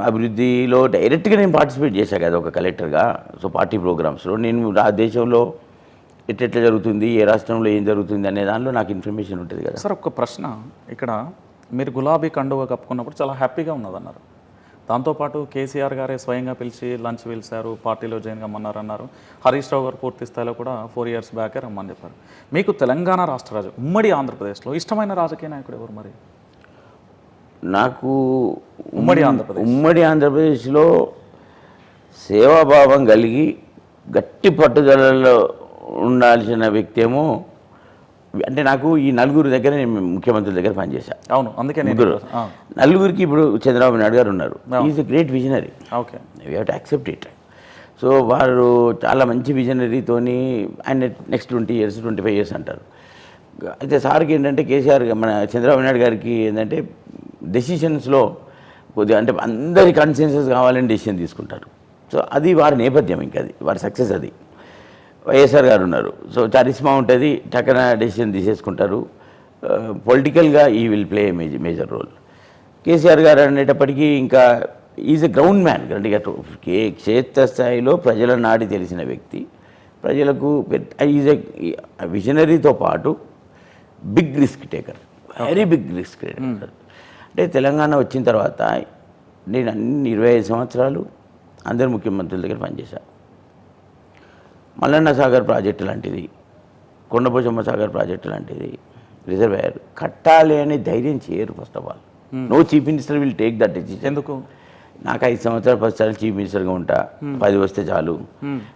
అభివృద్ధిలో డైరెక్ట్గా నేను పార్టిసిపేట్ చేశాను కదా ఒక కలెక్టర్గా. సో పార్టీ ప్రోగ్రామ్స్లో నేను ఆ దేశంలో ఎట్లా జరుగుతుంది, ఏ రాష్ట్రంలో ఏం జరుగుతుంది అనే దానిలో నాకు ఇన్ఫర్మేషన్ ఉంటుంది కదా. సార్ ఒక ప్రశ్న, ఇక్కడ మీరు గులాబీ కండువా కప్పుకున్నప్పుడు చాలా హ్యాపీగా ఉన్నదన్నారు. దాంతోపాటు కేసీఆర్ గారే స్వయంగా పిలిచి లంచ్ పిలిచారు, పార్టీలో జాయిన్ కమ్మన్నారు అన్నారు. హరీష్ రావు గారు పూర్తి స్థాయిలో కూడా 4 years బ్యాకే రమ్మని చెప్పారు. మీకు తెలంగాణ రాష్ట్ర రాజు ఉమ్మడి ఆంధ్రప్రదేశ్లో ఇష్టమైన రాజకీయ నాయకుడు ఎవరు మరి? నాకు ఉమ్మడి ఆంధ్రప్రదేశ్లో సేవాభావం కలిగి గట్టి పట్టుదలలో ఉండాల్సిన వ్యక్తి ఏమో, అంటే నాకు ఈ నలుగురు దగ్గర నేను ముఖ్యమంత్రుల దగ్గర పనిచేశాను. అవును, అందుకే నలుగురికి ఇప్పుడు చంద్రబాబు నాయుడు గారు ఉన్నారు. Is a great visionary. Okay, we have to accept it. So వారు చాలా మంచి విజనరీతోని ఆయన నెక్స్ట్ 20 years 25 years అంటారు. అయితే సార్కి ఏంటంటే కేసీఆర్ మన చంద్రబాబు నాయుడు గారికి ఏంటంటే డెసిషన్స్లో కొద్దిగా అంటే అందరి కన్సెన్సస్ కావాలని డెసిషన్ తీసుకుంటారు. సో అది వారి నేపథ్యం, ఇంకా అది వారి సక్సెస్. అది వైఎస్ఆర్ గారు ఉన్నారు, సో చరిస్మా ఉంటుంది, టక్కన డెసిషన్ తీసేసుకుంటారు. పొలిటికల్గా he will play major role. KCR గారు అనేటప్పటికీ ఇంకా ఈజ్ ఎ గ్రౌండ్ మ్యాన్. గట్టిగా క్షేత్రస్థాయిలో ప్రజల నాడి తెలిసిన వ్యక్తి, ప్రజలకు ఈజ్ ఎ విజనరీతో పాటు big risk taker, very big risk taker. అంటే తెలంగాణ వచ్చిన తర్వాత నేను అన్ని 25 సంవత్సరాలు అందరు ముఖ్యమంత్రుల దగ్గర పనిచేశాను. మల్లన్న సాగర్ ప్రాజెక్టు లాంటిది, కొండపోచమ్మ సాగర్ ప్రాజెక్టు లాంటిది రిజర్వాయర్ కట్టాలి అనే ధైర్యం చేయరు. First of all no chief minister will take that decision. ఎందుకు? నాకు 5 సంవత్సరాలు 10 సార్లు చీఫ్ మినిస్టర్గా ఉంటా, 10 వస్తే చాలు,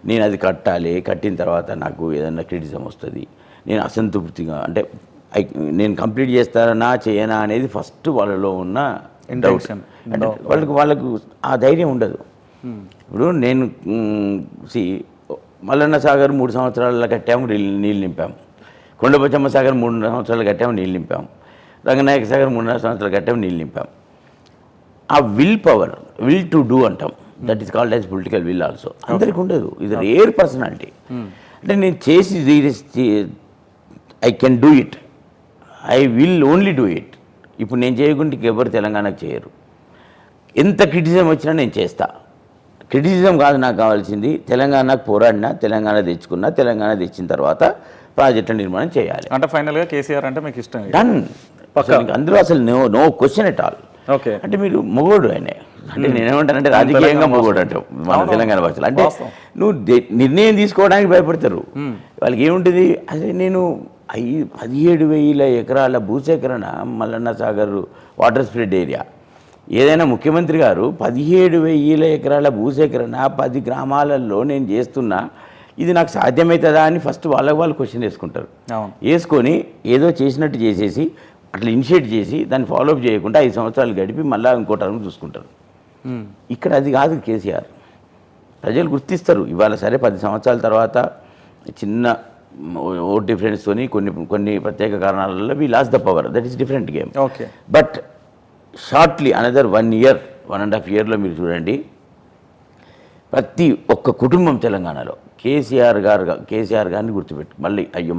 నేను అది కట్టాలి, కట్టిన తర్వాత నాకు ఏదైనా క్రిటిసిజం వస్తుంది, నేను అసంతృప్తిగా అంటే నేను కంప్లీట్ చేస్తానా చేయనా అనేది ఫస్ట్ వాళ్ళలో ఉన్న ఇంటెన్షన్. అంటే వాళ్ళకు ఆ ధైర్యం ఉండదు. ఇప్పుడు నేను మల్లన్న సాగర్ 3 సంవత్సరాల కట్టాము, నీళ్ళు నింపాము. కొండపోచమ్మ సాగర్ 3 సంవత్సరాలు కట్టాము, నీళ్ళు నింపాము. రంగనాయక సాగర్ 3 సంవత్సరాలు కట్టాము, నీళ్ళు నింపాము. ఆ will power, will to do అంటాం, that is called as political will also. అందరికి ఉండదు, ఇది రేర్ పర్సనాలిటీ. అంటే నేను చేసి I can do it, I will only do it. ఇప్పుడు నేను చేయకుండా ఎవరు తెలంగాణకు చేయరు. ఎంత క్రిటిసిజం వచ్చినా నేను చేస్తా. క్రిటిసిజం కాదు నాకు కావాల్సింది, తెలంగాణకు పోరాడినా, తెలంగాణ తెచ్చుకున్నా, తెలంగాణ తెచ్చిన తర్వాత ప్రాజెక్టుల నిర్మాణం చేయాలి. అంటే ఫైనల్గా కేసీఆర్ అంటే మీకు ఇష్టం? డన్. అందులో అసలు no question at all. Okay. అంటే మీరు మొగోడు ఆయనే. అంటే నేనేమంటానంటే రాజకీయంగా మొగోడు అంటే మన తెలంగాణ భాషలో. అంటే నువ్వు నిర్ణయం తీసుకోవడానికి భయపడతారు. వాళ్ళకి ఏముంటుంది, అదే నేను 17,000 ఎకరాల భూసేకరణ Mallanna Sagar water spread area, ఏదైనా ముఖ్యమంత్రి గారు 17,000 ఎకరాల భూసేకరణ 10 గ్రామాలలో నేను చేస్తున్నా, ఇది నాకు సాధ్యమవుతుందా అని ఫస్ట్ వాళ్ళు క్వశ్చన్ వేసుకుంటారు. వేసుకొని ఏదో చేసినట్టు చేసేసి అట్లా ఇనిషియేట్ చేసి దాన్ని ఫాలోఅప్ చేయకుండా 5 సంవత్సరాలు గడిపి మళ్ళీ ఇంకో టర్మ్ చూసుకుంటారు. ఇక్కడ అది కాదు కేసీఆర్. ప్రజలు గుర్తిస్తారు ఇవాళ. సరే 10 సంవత్సరాల తర్వాత చిన్న ఓట్ డిఫరెన్స్తోని కొన్ని ప్రత్యేక కారణాలలో we lose the power, that is different game. Okay. But shortly another 1 year 1.5 yearలో మీరు చూడండి, ప్రతి ఒక్క కుటుంబం తెలంగాణలో కేసీఆర్ గారిని గుర్తుపెట్టు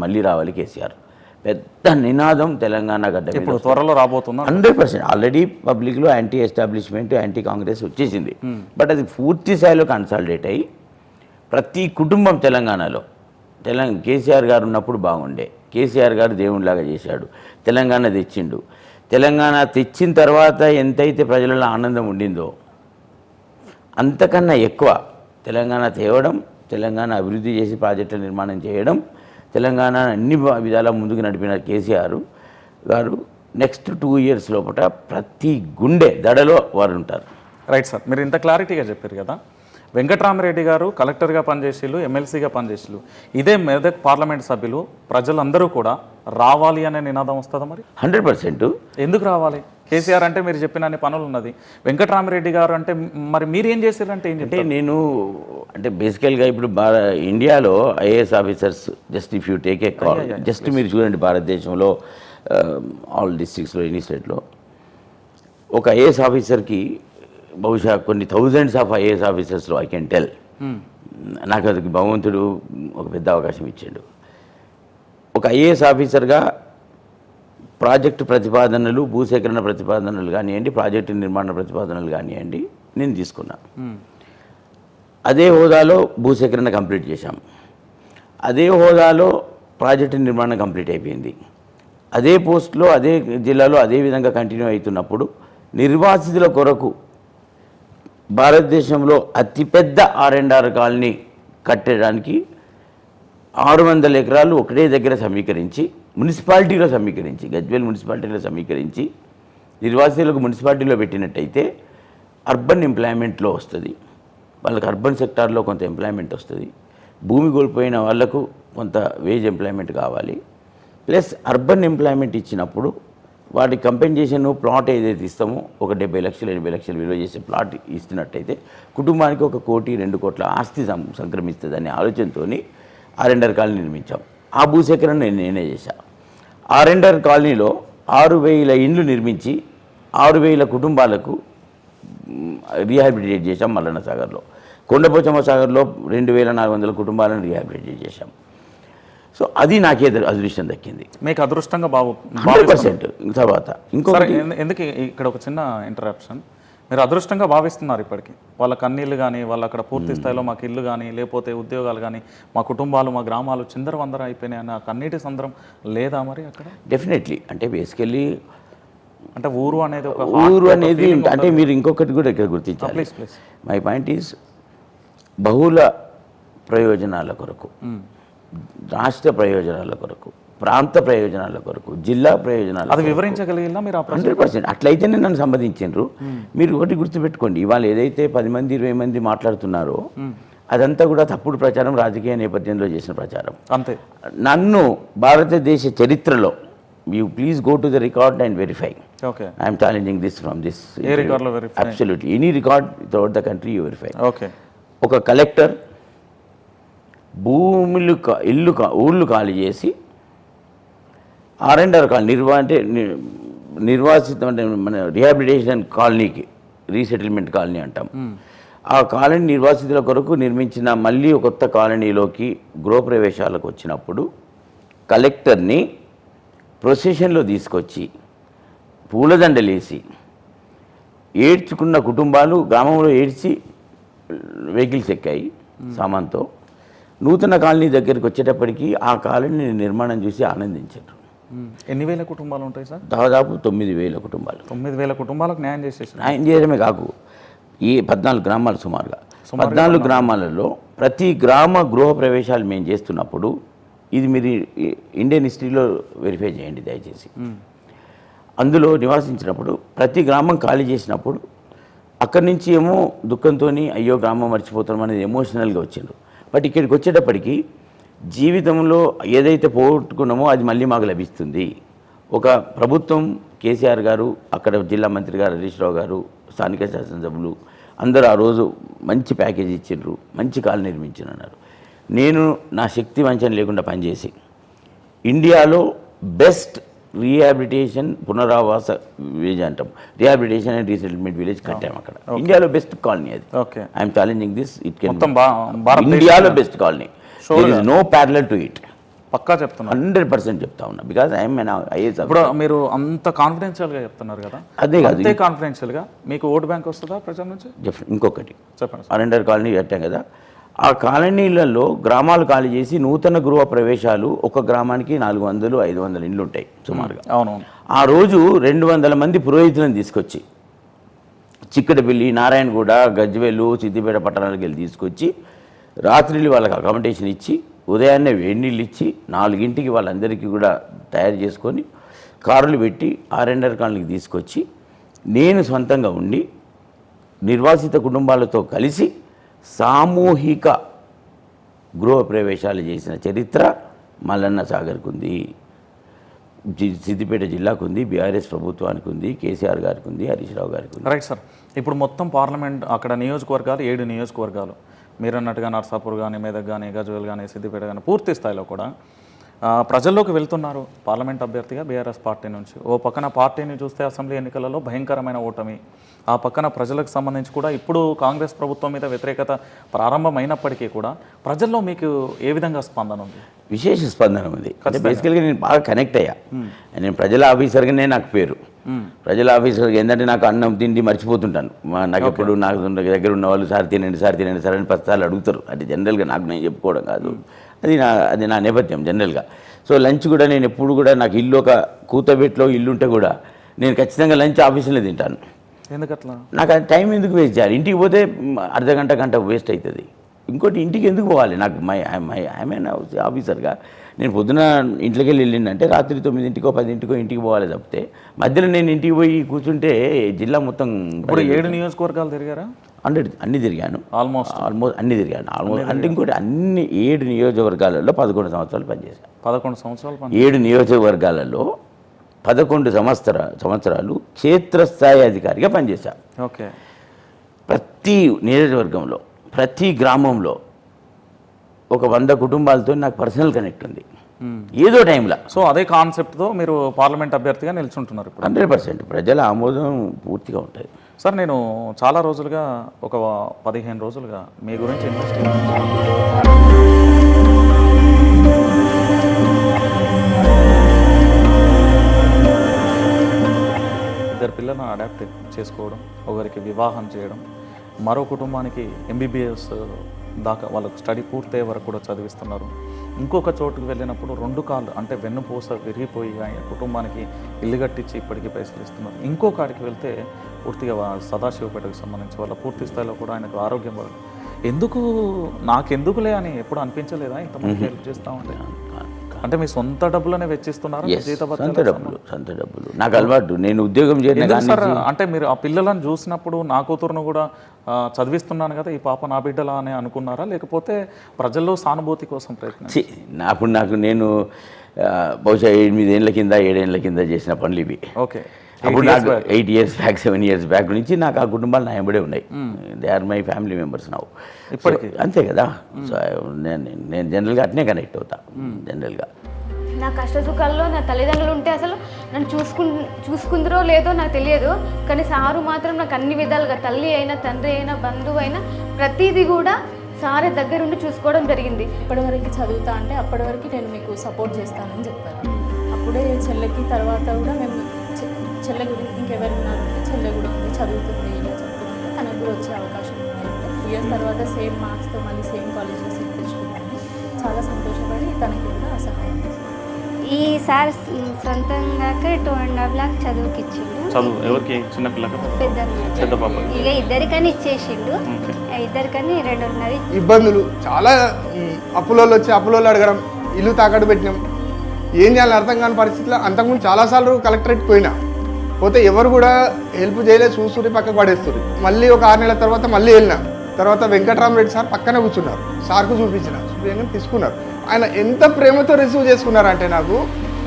మళ్ళీ రావాలి కేసీఆర్. పెద్ద నినాదం తెలంగాణ గడ్డ ఇప్పుడు త్వరలో రాబోతుందా? 100%. ఆల్రెడీ పబ్లిక్లో యాంటీ ఎస్టాబ్లిష్మెంట్, యాంటీ కాంగ్రెస్ వచ్చేసింది. బట్ అది పూర్తి స్థాయిలో కన్సాలిడేట్ అయ్యి ప్రతి కుటుంబం తెలంగాణలో కేసీఆర్ గారు ఉన్నప్పుడు బాగుండే, కేసీఆర్ గారు దేవునిలాగా చేశాడు, తెలంగాణ తెచ్చిండు. తెలంగాణ తెచ్చిన తర్వాత ఎంతైతే ప్రజలలో ఆనందం ఉండిందో అంతకన్నా ఎక్కువ తెలంగాణ తేవడం, తెలంగాణ అభివృద్ధి చేసి ప్రాజెక్టుల నిర్మాణం చేయడం, తెలంగాణ అన్ని విధాలా ముందుకు నడిపిన కేసీఆర్ గారు నెక్స్ట్ 2 years లోపల ప్రతి గుండె దడలో వారు ఉంటారు. రైట్ సార్, మీరు ఇంత క్లారిటీగా చెప్పారు కదా. వెంకట్రామరెడ్డి గారు కలెక్టర్గా పనిచేసిళ్ళు, ఎమ్మెల్సీగా పనిచేసిళ్ళు. ఇదే మెదక్ పార్లమెంట్ సభ్యులు ప్రజలందరూ కూడా రావాలి అనే నినాదం వస్తుందా? మరి 100%. ఎందుకు రావాలి? కేసీఆర్ అంటే మీరు చెప్పిన అన్ని పనులు ఉన్నది, వెంకట్రామరెడ్డి గారు అంటే మరి మీరు ఏం చేశారంటే ఏం చెప్తే? నేను అంటే బేసికల్గా ఇప్పుడు ఇండియాలో IAS officers just if you take a call, just మీరు చూడండి భారతదేశంలో ఆల్ డిస్ట్రిక్ట్స్లో ఎనీ స్టేట్లో ఒక ఐఏఎస్ ఆఫీసర్కి బహుశా కొన్ని thousands ఆఫ్ ఐఏఎస్ ఆఫీసర్స్లో ఐ కెన్ టెల్, నాకు అది భగవంతుడు ఒక పెద్ద అవకాశం ఇచ్చాడు. ఒక ఐఏఎస్ ఆఫీసర్గా ప్రాజెక్టు ప్రతిపాదనలు, భూసేకరణ ప్రతిపాదనలు కానివ్వండి, ప్రాజెక్టు నిర్మాణ ప్రతిపాదనలు కానివ్వండి నేను తీసుకున్నా. అదే హోదాలో భూసేకరణ కంప్లీట్ చేశాం, అదే హోదాలో ప్రాజెక్టు నిర్మాణం కంప్లీట్ అయిపోయింది. అదే పోస్ట్లో అదే జిల్లాలో అదే విధంగా కంటిన్యూ అవుతున్నప్పుడు నిర్వాసితుల కొరకు భారతదేశంలో అతిపెద్ద R&R కాలనీ కట్టడానికి 600 ఎకరాలు ఒకటే దగ్గర సమీకరించి, మున్సిపాలిటీలో సమీకరించి, గజ్వేల్ మున్సిపాలిటీలో సమీకరించి నిర్వాసితులకు మున్సిపాలిటీలో పెట్టినట్టయితే అర్బన్ ఎంప్లాయ్మెంట్లో వస్తుంది, వాళ్ళకి అర్బన్ సెక్టార్లో కొంత ఎంప్లాయ్మెంట్ వస్తుంది, భూమి కోల్పోయిన వాళ్లకు కొంత వేజ్ ఎంప్లాయ్మెంట్ కావాలి, ప్లస్ అర్బన్ ఎంప్లాయ్మెంట్ ఇచ్చినప్పుడు వాటి కంపెన్సేషన్ ప్లాట్ ఏదైతే ఇస్తామో ఒక 70 లక్షలు 80 లక్షలు విలువ చేసే ప్లాట్ ఇస్తున్నట్టయితే కుటుంబానికి 1 కోటి 2 కోట్ల ఆస్తి సంక్రమిస్తుంది అనే ఆలోచనతో R&R కాలనీ నిర్మించాం. ఆ భూసేకరణ నేనే చేశా. ఆరెండర్ కాలనీలో 6,000 ఇండ్లు నిర్మించి 6,000 కుటుంబాలకు రీహాబిలిటేట్ చేశాం. మల్లన్న సాగర్లో, కొండపోచమ్మ సాగర్లో 2,400 కుటుంబాలను రీహాబిలిటేట్ చేశాం. సో అది నాకే అదృష్టం దక్కింది. మీకు అదృష్టంగా 100%. తర్వాత ఇంకొకటి, ఎందుకు ఇక్కడ ఒక చిన్న ఇంటరప్షన్, మీరు అదృష్టంగా భావిస్తున్నారు ఇప్పటికీ. వాళ్ళ కన్నీళ్ళు కానీ, వాళ్ళు అక్కడ పూర్తి స్థాయిలో మాకు ఇల్లు కానీ, లేకపోతే ఉద్యోగాలు కానీ, మా కుటుంబాలు, మా గ్రామాలు చిందరవందర అయిపోయినాయి అన్న కన్నీటి సందరం లేదా మరి అక్కడ? డెఫినెట్లీ. అంటే బేసికల్లీ అంటే ఊరు అనేది ఒక ఊరు అనేది అంటే మీరు ఇంకొకటి కూడా ఇక్కడ గుర్తించాలి. Please please. My point is బహుళ ప్రయోజనాల కొరకు, రాష్ట్ర ప్రయోజనాల కొరకు, ప్రాంత ప్రయోజనాల కొరకు, జిల్లా ప్రయోజనాలు, అది వివరించగలిగినా మీరు 100%. అట్లయితేనే నన్ను సంబంధించారు. మీరు ఒకటి గుర్తుపెట్టుకోండి, ఇవాళ ఏదైతే 10 మంది 20 మంది మాట్లాడుతున్నారో అదంతా కూడా తప్పుడు ప్రచారం, రాజకీయ నేపథ్యంలో చేసిన ప్రచారం. అంతే. నన్ను భారతదేశ చరిత్రలో, you please go to the record and verify. Okay. I'm challenging this from this. ఏ రికార్డ్లో verify? Absolutely any record throughout the country you verify. Okay. ఒక కలెక్టర్ భూములు ఊళ్ళు ఖాళీ చేసి ఆరెండర్ కాలనీ నిర్వాసిత అంటే మన రిహాబిలిటేషన్ కాలనీకి, రీసెటిల్మెంట్ కాలనీ అంటాం, ఆ కాలనీ నిర్వాసితుల కొరకు నిర్మించిన మళ్ళీ కొత్త కాలనీలోకి గృహప్రవేశాలకు వచ్చినప్పుడు కలెక్టర్ని ప్రొసెషన్లో తీసుకొచ్చి పూలదండలేసి ఏడ్చుకున్న కుటుంబాలు గ్రామంలో ఏడ్చి వెహికల్స్ ఎక్కాయి సామాన్తో. నూతన కాలనీ దగ్గరికి వచ్చేటప్పటికి ఆ కాలనీ నిర్మాణం చూసి ఆనందించారు. ఎన్ని వేల కుటుంబాలు ఉంటాయి సార్? దాదాపు 9,000 కుటుంబాలు. 9,000 కుటుంబాలకు న్యాయం చేసేసారు. న్యాయం చేయడమే కాకు, ఈ 14 గ్రామాలు సుమారుగా 14 గ్రామాలలో ప్రతి గ్రామ గృహ ప్రవేశాలు మేము చేస్తున్నప్పుడు, ఇది మీరు ఇండియన్ హిస్టరీలో వెరిఫై చేయండి దయచేసి. అందులో నివాసించినప్పుడు ప్రతి గ్రామం ఖాళీ చేసినప్పుడు అక్కడి నుంచి ఏమో దుఃఖంతో అయ్యో గ్రామం మర్చిపోతాం అనేది ఎమోషనల్గా వచ్చిండ్రు. బట్ ఇక్కడికి వచ్చేటప్పటికి జీవితంలో ఏదైతే పోగొట్టుకున్నామో అది మళ్ళీ మాకు లభిస్తుంది. ఒక ప్రభుత్వం, కేసీఆర్ గారు, అక్కడ జిల్లా మంత్రి గారు హరీష్ రావు గారు, స్థానిక శాసనసభ్యులు అందరూ ఆ రోజు మంచి ప్యాకేజ్ ఇచ్చిండ్రు, మంచి కాలనీ నిర్మించినారు. నేను నా శక్తి వంచన లేకుండా పనిచేసి ఇండియాలో బెస్ట్ రీహాబిలిటేషన్ పునరావాస విలేజ్ అంటాం, రీహాబిలిటేషన్ అండ్ రీసెటిల్మెంట్ విలేజ్ కట్టాము అక్కడ. ఇండియాలో బెస్ట్ కాలనీ అది. I'm challenging this. It can ఇండియాలో best colony. There is no parallel to it. పక్కా చెప్తున్నా, 100% చెప్తా ఉన్నా. Because I'm IAS. ఇప్పుడు మీరు అంత కాన్ఫిడెన్షియల్గా చెప్తున్నారు కదా, అదే కాదు, అంతే కాన్ఫిడెన్షియల్గా మీకు ఓటు బ్యాంక్ వస్తుందా ప్రజల నుంచి? ఇంకొకటి చెప్పండి. ఆరెండర్ కాలనీ కట్టాం కదా, ఆ కాలనీలలో గ్రామాలు ఖాళీ చేసి నూతన గృహ ప్రవేశాలు ఒక గ్రామానికి 400-500 ఇండ్లు ఉంటాయి సుమారుగా. అవునవును. ఆ రోజు 200 మంది పురోహితులను తీసుకొచ్చి చిక్కడపల్లి, నారాయణగూడ, గజ్వేలు, సిద్దిపేట పట్టణాలకు వెళ్ళి తీసుకొచ్చి రాత్రిళ్ళు వాళ్ళకి అకామిడేషన్ ఇచ్చి ఉదయాన్నే వేడి నీళ్ళు ఇచ్చి 4ంటికి వాళ్ళందరికీ కూడా తయారు చేసుకొని కారులు పెట్టి ఆరెండర్ కాలనీకి తీసుకొచ్చి నేను సొంతంగా ఉండి నిర్వాసిత కుటుంబాలతో కలిసి సామూహిక గృహ ప్రవేశాలు చేసిన చరిత్ర మల్లన్న సాగర్కు ఉంది, సిద్దిపేట జిల్లాకు ఉంది, బీఆర్ఎస్ ప్రభుత్వానికి ఉంది, కేసీఆర్ గారికి ఉంది, హరీష్ రావు గారికి ఉంది. Right sir. ఇప్పుడు మొత్తం పార్లమెంట్ అక్కడ నియోజకవర్గాలు 7 నియోజకవర్గాలు, మీరు అన్నట్టుగా నర్సాపూర్ కానీ, మెదక్ కానీ, గజ్వేల్ కానీ, సిద్దిపేట కానీ పూర్తి స్థాయిలో కూడా ప్రజల్లోకి వెళ్తున్నారు పార్లమెంట్ అభ్యర్థిగా బీఆర్ఎస్ పార్టీ నుంచి. ఓ పక్కన పార్టీని చూస్తే అసెంబ్లీ ఎన్నికలలో భయంకరమైన ఓటమి, ఆ పక్కన ప్రజలకు సంబంధించి కూడా ఇప్పుడు కాంగ్రెస్ ప్రభుత్వం మీద వ్యతిరేకత ప్రారంభమైనప్పటికీ కూడా ప్రజల్లో మీకు ఏ విధంగా స్పందన ఉంది? విశేష స్పందన ఉంది. బేసికల్గా నేను బాగా కనెక్ట్ అయ్యా. నేను ప్రజల ఆఫీసర్గానే నాకు పేరు. ప్రజల ఆఫీసర్గా ఏంటంటే నాకు అన్నం తిండి మర్చిపోతుంటాను. నాకు ఎప్పుడు నాకు దగ్గర ఉన్న వాళ్ళు సార్ తినండి సార్ తినండి సార్ అని 10 సార్లు అడుగుతారు. అంటే జనరల్గా నాకు నేను చెప్పుకోవడం కాదు, అది నా నేపథ్యం జనరల్గా. సో లంచ్ కూడా నేను ఎప్పుడు కూడా నాకు ఇల్లు ఒక కూతబెట్లో ఇల్లు ఉంటే కూడా నేను ఖచ్చితంగా లంచ్ ఆఫీసులో తింటాను. ఎందుకట్లా? నాకు అది టైం ఎందుకు వేస్ట్ చేయాలి? ఇంటికి పోతే అర్ధగంట గంట వేస్ట్ అవుతుంది. ఇంకోటి ఇంటికి ఎందుకు పోవాలి? నాకు ఐఎమ్ ఆఫీసర్గా నేను పొద్దున ఇంట్లోకి వెళ్ళిందంటే రాత్రి 9ంటికో 10ంటికో ఇంటికి పోవాలి తప్పితే మధ్యలో నేను ఇంటికి పోయి కూర్చుంటే జిల్లా మొత్తం. ఇప్పుడు 7 నియోజకవర్గాలు తిరిగారా? అన్ని తిరిగాను. ఆల్మోస్ట్ అన్ని తిరిగాను. అంటే ఇంకోటి అన్ని 7 నియోజకవర్గాలలో 11 సంవత్సరాలు పనిచేశాను. 11 సంవత్సరాలు 7 నియోజకవర్గాలలో 11 సంవత్సరాలు క్షేత్రస్థాయి అధికారిగా పనిచేశాను. ఓకే. ప్రతి నియోజకవర్గంలో, ప్రతి గ్రామంలో ఒక 100 కుటుంబాలతో నాకు పర్సనల్ కనెక్ట్ ఉంది. ఏదో టైంలో. సో అదే కాన్సెప్ట్తో మీరు పార్లమెంట్ అభ్యర్థిగా నిల్చుంటున్నారు ఇప్పుడు. 100% ప్రజల ఆమోదం పూర్తిగా ఉంటుంది. సార్ నేను చాలా రోజులుగా ఒక 15 రోజులుగా మీ గురించి ఇన్వెస్టిగేషన్ ఇద్దరు పిల్లలను అడాప్ట్ చేసుకోవడం, ఒకరికి వివాహం చేయడం, మరో కుటుంబానికి MBBS దాకా వాళ్ళకు స్టడీ పూర్తయ్యే వరకు కూడా చదివిస్తున్నారు. ఇంకొక చోటుకు వెళ్ళినప్పుడు 2 కాళ్ళు అంటే వెన్నుపూస విరిగిపోయి ఆయన కుటుంబానికి ఇల్లు కట్టించి ఇప్పటికీ పైసలు ఇస్తున్నారు. ఇంకో కాడికి వెళ్తే పూర్తిగా సదాశివపేటకు సంబంధించి వాళ్ళ పూర్తి స్థాయిలో కూడా ఆయనకు ఆరోగ్యం బాగా నాకెందుకులే అని ఎప్పుడు అనిపించలేదా ఇంతమంది హెల్ప్ చేస్తూ ఉంటే? అంటే మీ సొంత డబ్బులనే వెచ్చిస్తున్నారు? సొంత డబ్బులు నాకు అలవాటు. నేను ఉద్యోగం చేయను సార్. అంటే మీరు ఆ పిల్లలను చూసినప్పుడు నా కూతురును కూడా చదివిస్తున్నాను కదా, ఈ పాప నా బిడ్డలా అని అనుకున్నారా, లేకపోతే ప్రజల్లో సానుభూతి కోసం ప్రయత్నం? నాకు నేను బహుశా 8 ఏళ్ళ కింద 7 ఏళ్ళ కింద చేసిన పనులు ఇవి. ఓకే. అప్పుడు నాకు 8 years బ్యాక్ 7 years బ్యాక్ నుంచి నాకు ఆ కుటుంబాలు నా వెంబడే ఉన్నాయి. They are my family members now. ఇప్పటికీ అంతే కదా. సో నేను జనరల్గా అట్నే కనెక్ట్ అవుతా. జనరల్గా నా కష్ట సుఖాల్లో నా తల్లిదండ్రులు ఉంటే అసలు నన్ను చూసుకుందరో లేదో నాకు తెలియదు, కానీ సారు మాత్రం నాకు అన్ని విధాలుగా తల్లి అయినా తండ్రి అయినా బంధువు అయినా ప్రతిదీ కూడా సారే దగ్గరుండి చూసుకోవడం జరిగింది. ఇప్పటివరకు చదువుతా అంటే అప్పటి వరకు నేను మీకు సపోర్ట్ చేస్తానని చెప్పారు. అప్పుడే చెల్లెకి తర్వాత కూడా మేము చెల్లె గురించి ఇంకెవరు ఉన్నారంటే చెల్లె కూడా ఉంది, చదువుతుంది, ఇలా చెప్తుంది, తనకు కూడా వచ్చే అవకాశం ఉన్నాయి. 2 years తర్వాత సేమ్ మార్క్స్తో మళ్ళీ సేమ్ కాలేజ్లో సీట్ తెచ్చుకున్నాను. చాలా సంతోషపడి తనకి కూడా సహాయం చేస్తాను. ఈ సార్ సొంతంగా 2.5 lakh చదువుకి ఇచ్చిండు. చదువు ఎవరికి? చిన్న పిల్లకి? పెద్ద పాప. ఇక ఇద్దరికని ఇచ్చేసిండు. ఇద్దరికని 2.5. ఇబ్బందులు చాలా, అప్పులోళ్ళు వచ్చి అప్పులోళ్ళు అడగడం, ఇల్లు తాకట్టు పెట్టినాం, ఏం చేయాలని అర్థం కాని పరిస్థితిలో అంతకుముందు చాలాసార్లు కలెక్టరేట్ పోతే ఎవరు కూడా హెల్ప్ చేయలేదు, చూస్తుని పక్కకు పడేస్తుంది. మళ్ళీ ఒక 6 నెలల తర్వాత మళ్ళీ వెళ్ళినా, తర్వాత వెంకటరామరెడ్డి సార్ పక్కనే కూర్చున్నారు, సార్కు చూపించిన తీసుకున్నారు. ఆయన ఎంత ప్రేమతో రిసీవ్ చేసుకున్నారంటే నాకు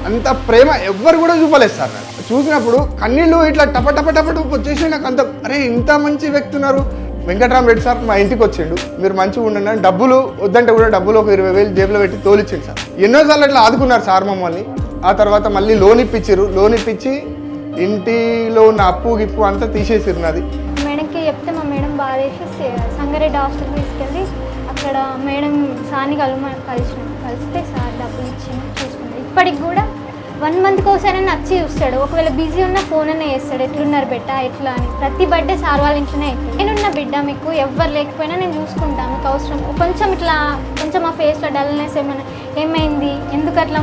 అంత ప్రేమ ఎవ్వరు కూడా చూపలేదు సార్. నాకు చూసినప్పుడు కన్నీళ్ళు ఇట్లా టపటపటపట వచ్చేసి నాకు అంత, అరే ఇంత మంచి వ్యక్తి ఉన్నారు. వెంకటరామరెడ్డి సార్ మా ఇంటికి వచ్చిండు, మీరు మంచిగా ఉండండి, డబ్బులు వద్దంటే కూడా డబ్బులు ఒక 20,000 జేబులో పెట్టి తోలిచ్చిండు సార్. ఎన్నోసార్లు అట్లా ఆదుకున్నారు సార్ మమ్మల్ని. ఆ తర్వాత మళ్ళీ లోన్ ఇప్పించి ఇంటిలో ఉన్న అప్పు గిప్పు అంతా తీసేసిరు నాది. మేడంకి చెప్తే మా మేడం బాగా చేసి సంగారెడ్డి హాస్టల్ తీసుకెళ్ళి అక్కడ మేడం సార్ని కలిస్తే సార్ డబ్బులు ఇచ్చి చూసుకున్నాడు. ఇప్పటికి కూడా 1 monthకి ఒకసారి వచ్చి చూస్తాడు. ఒకవేళ బిజీ ఉన్న ఫోన్ అనే చేస్తాడు, ఎట్లున్నారు బిడ్డ ఎట్లా అని. ప్రతి బర్త్డే సార్ వాళ్ళ ఇంట్లోనే అవుతుంది. నేనున్న బిడ్డ, మీకు ఎవ్వరు లేకపోయినా నేను చూసుకుంటాను, మీకు అవసరం కొంచెం ఆ ఫేస్లో డల్నెస్ ఏమైంది, ఎందుకు అట్లా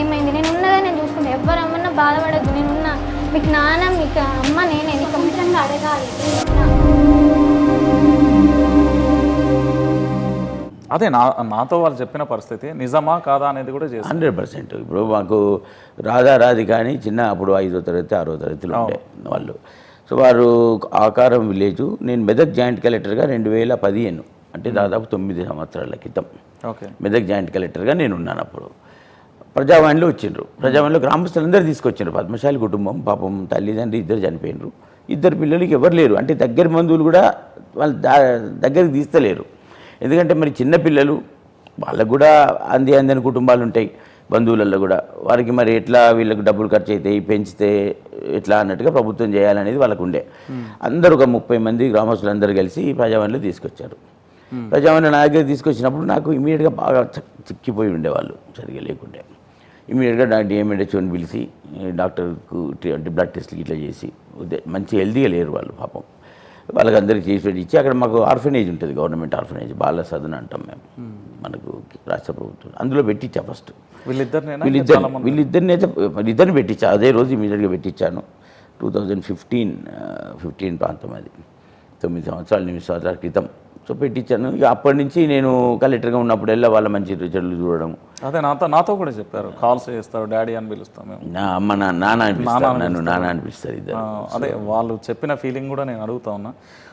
ఏమైంది, నేను ఉన్నదా నేను చూసుకుంటాను. ఎవరు అమ్మన్నా బాధపడద్దు, నేనున్నా, మీకు నాన్న మీకు అమ్మ నేనే, నీకు కంప్లీట్గా అడగాలి. అదే నాతో వాళ్ళు చెప్పిన పరిస్థితి నిజమా కాదా అనేది కూడా చేస్తాను. 100%. ఇప్పుడు మాకు రాధా కానీ అప్పుడు 5వ తరగతి 6వ తరగతిలో ఉండే వాళ్ళు. సో వారు ఆకారం విలేజ్, నేను మెదక్ జాయింట్ కలెక్టర్గా 2015, అంటే దాదాపు 9 సంవత్సరాల క్రితం మెదక్ జాయింట్ కలెక్టర్గా నేను ఉన్నాను. అప్పుడు ప్రజావాణిలో వచ్చిండ్రు. ప్రజావాణిలో గ్రామస్తులందరూ తీసుకొచ్చిండ్రు. పద్మశాలి కుటుంబం, పాపం తల్లిదండ్రి ఇద్దరు చనిపోయినరు, 2 పిల్లలకి ఎవరు లేరు. అంటే దగ్గర బంధువులు కూడా వాళ్ళు దగ్గరికి తీస్తలేరు. ఎందుకంటే మరి చిన్నపిల్లలు, వాళ్ళకు కూడా అందని కుటుంబాలు ఉంటాయి బంధువులలో కూడా. వారికి మరి ఎట్లా వీళ్ళకి డబ్బులు ఖర్చు అవుతాయి, పెంచితే ఎట్లా అన్నట్టుగా ప్రభుత్వం చేయాలనేది వాళ్ళకు ఉండే. అందరూ ఒక 30 మంది గ్రామస్తులందరూ కలిసి ప్రజావాణిలో తీసుకొచ్చారు. ప్రజావాణిలో నా దగ్గర తీసుకొచ్చినప్పుడు నాకు ఇమీడియట్గా బాగా చిక్కిపోయి ఉండేవాళ్ళు, సరిగా లేకుండే. ఇమీడియట్గా డిఎంఎడ్హెచ్ఓని పిలిచి డాక్టర్కు బ్లడ్ టెస్ట్లు ఇట్లా చేసి, మంచి హెల్తీగా లేరు వాళ్ళు పాపం. వాళ్ళకి అందరికీ చేసి ఇచ్చి అక్కడ మాకు ఆర్ఫనేజ్ ఉంటుంది, గవర్నమెంట్ ఆర్ఫనేజ్, బాల సదన్ అంటాం మేము, మనకు రాష్ట్ర ప్రభుత్వం. అందులో పెట్టించా ఫస్ట్. వీళ్ళిద్దరిని పెట్టించా. అదే రోజు ఇమీడియట్గా పెట్టించాను. 2015 ప్రాంతం అది, 9 సంవత్సరాల 8 సంవత్సరాల క్రితం. సో పెట్టించాను. ఇక అప్పటి నుంచి నేను కలెక్టర్గా ఉన్నప్పుడల్లా వాళ్ళ మంచి రిజల్ట్లు చూడడం. అదే నాతో కూడా చెప్పారు, కాల్స్ చేస్తారు, డాడీ అని పిలుస్తాం మేము. నా అమ్మ నాన్న అనిపిస్తారు, నన్ను నాన్న అనిపిస్తారు ఇద్దరు. అదే వాళ్ళు చెప్పిన ఫీలింగ్ కూడా నేను అడుగుతా ఉన్నా.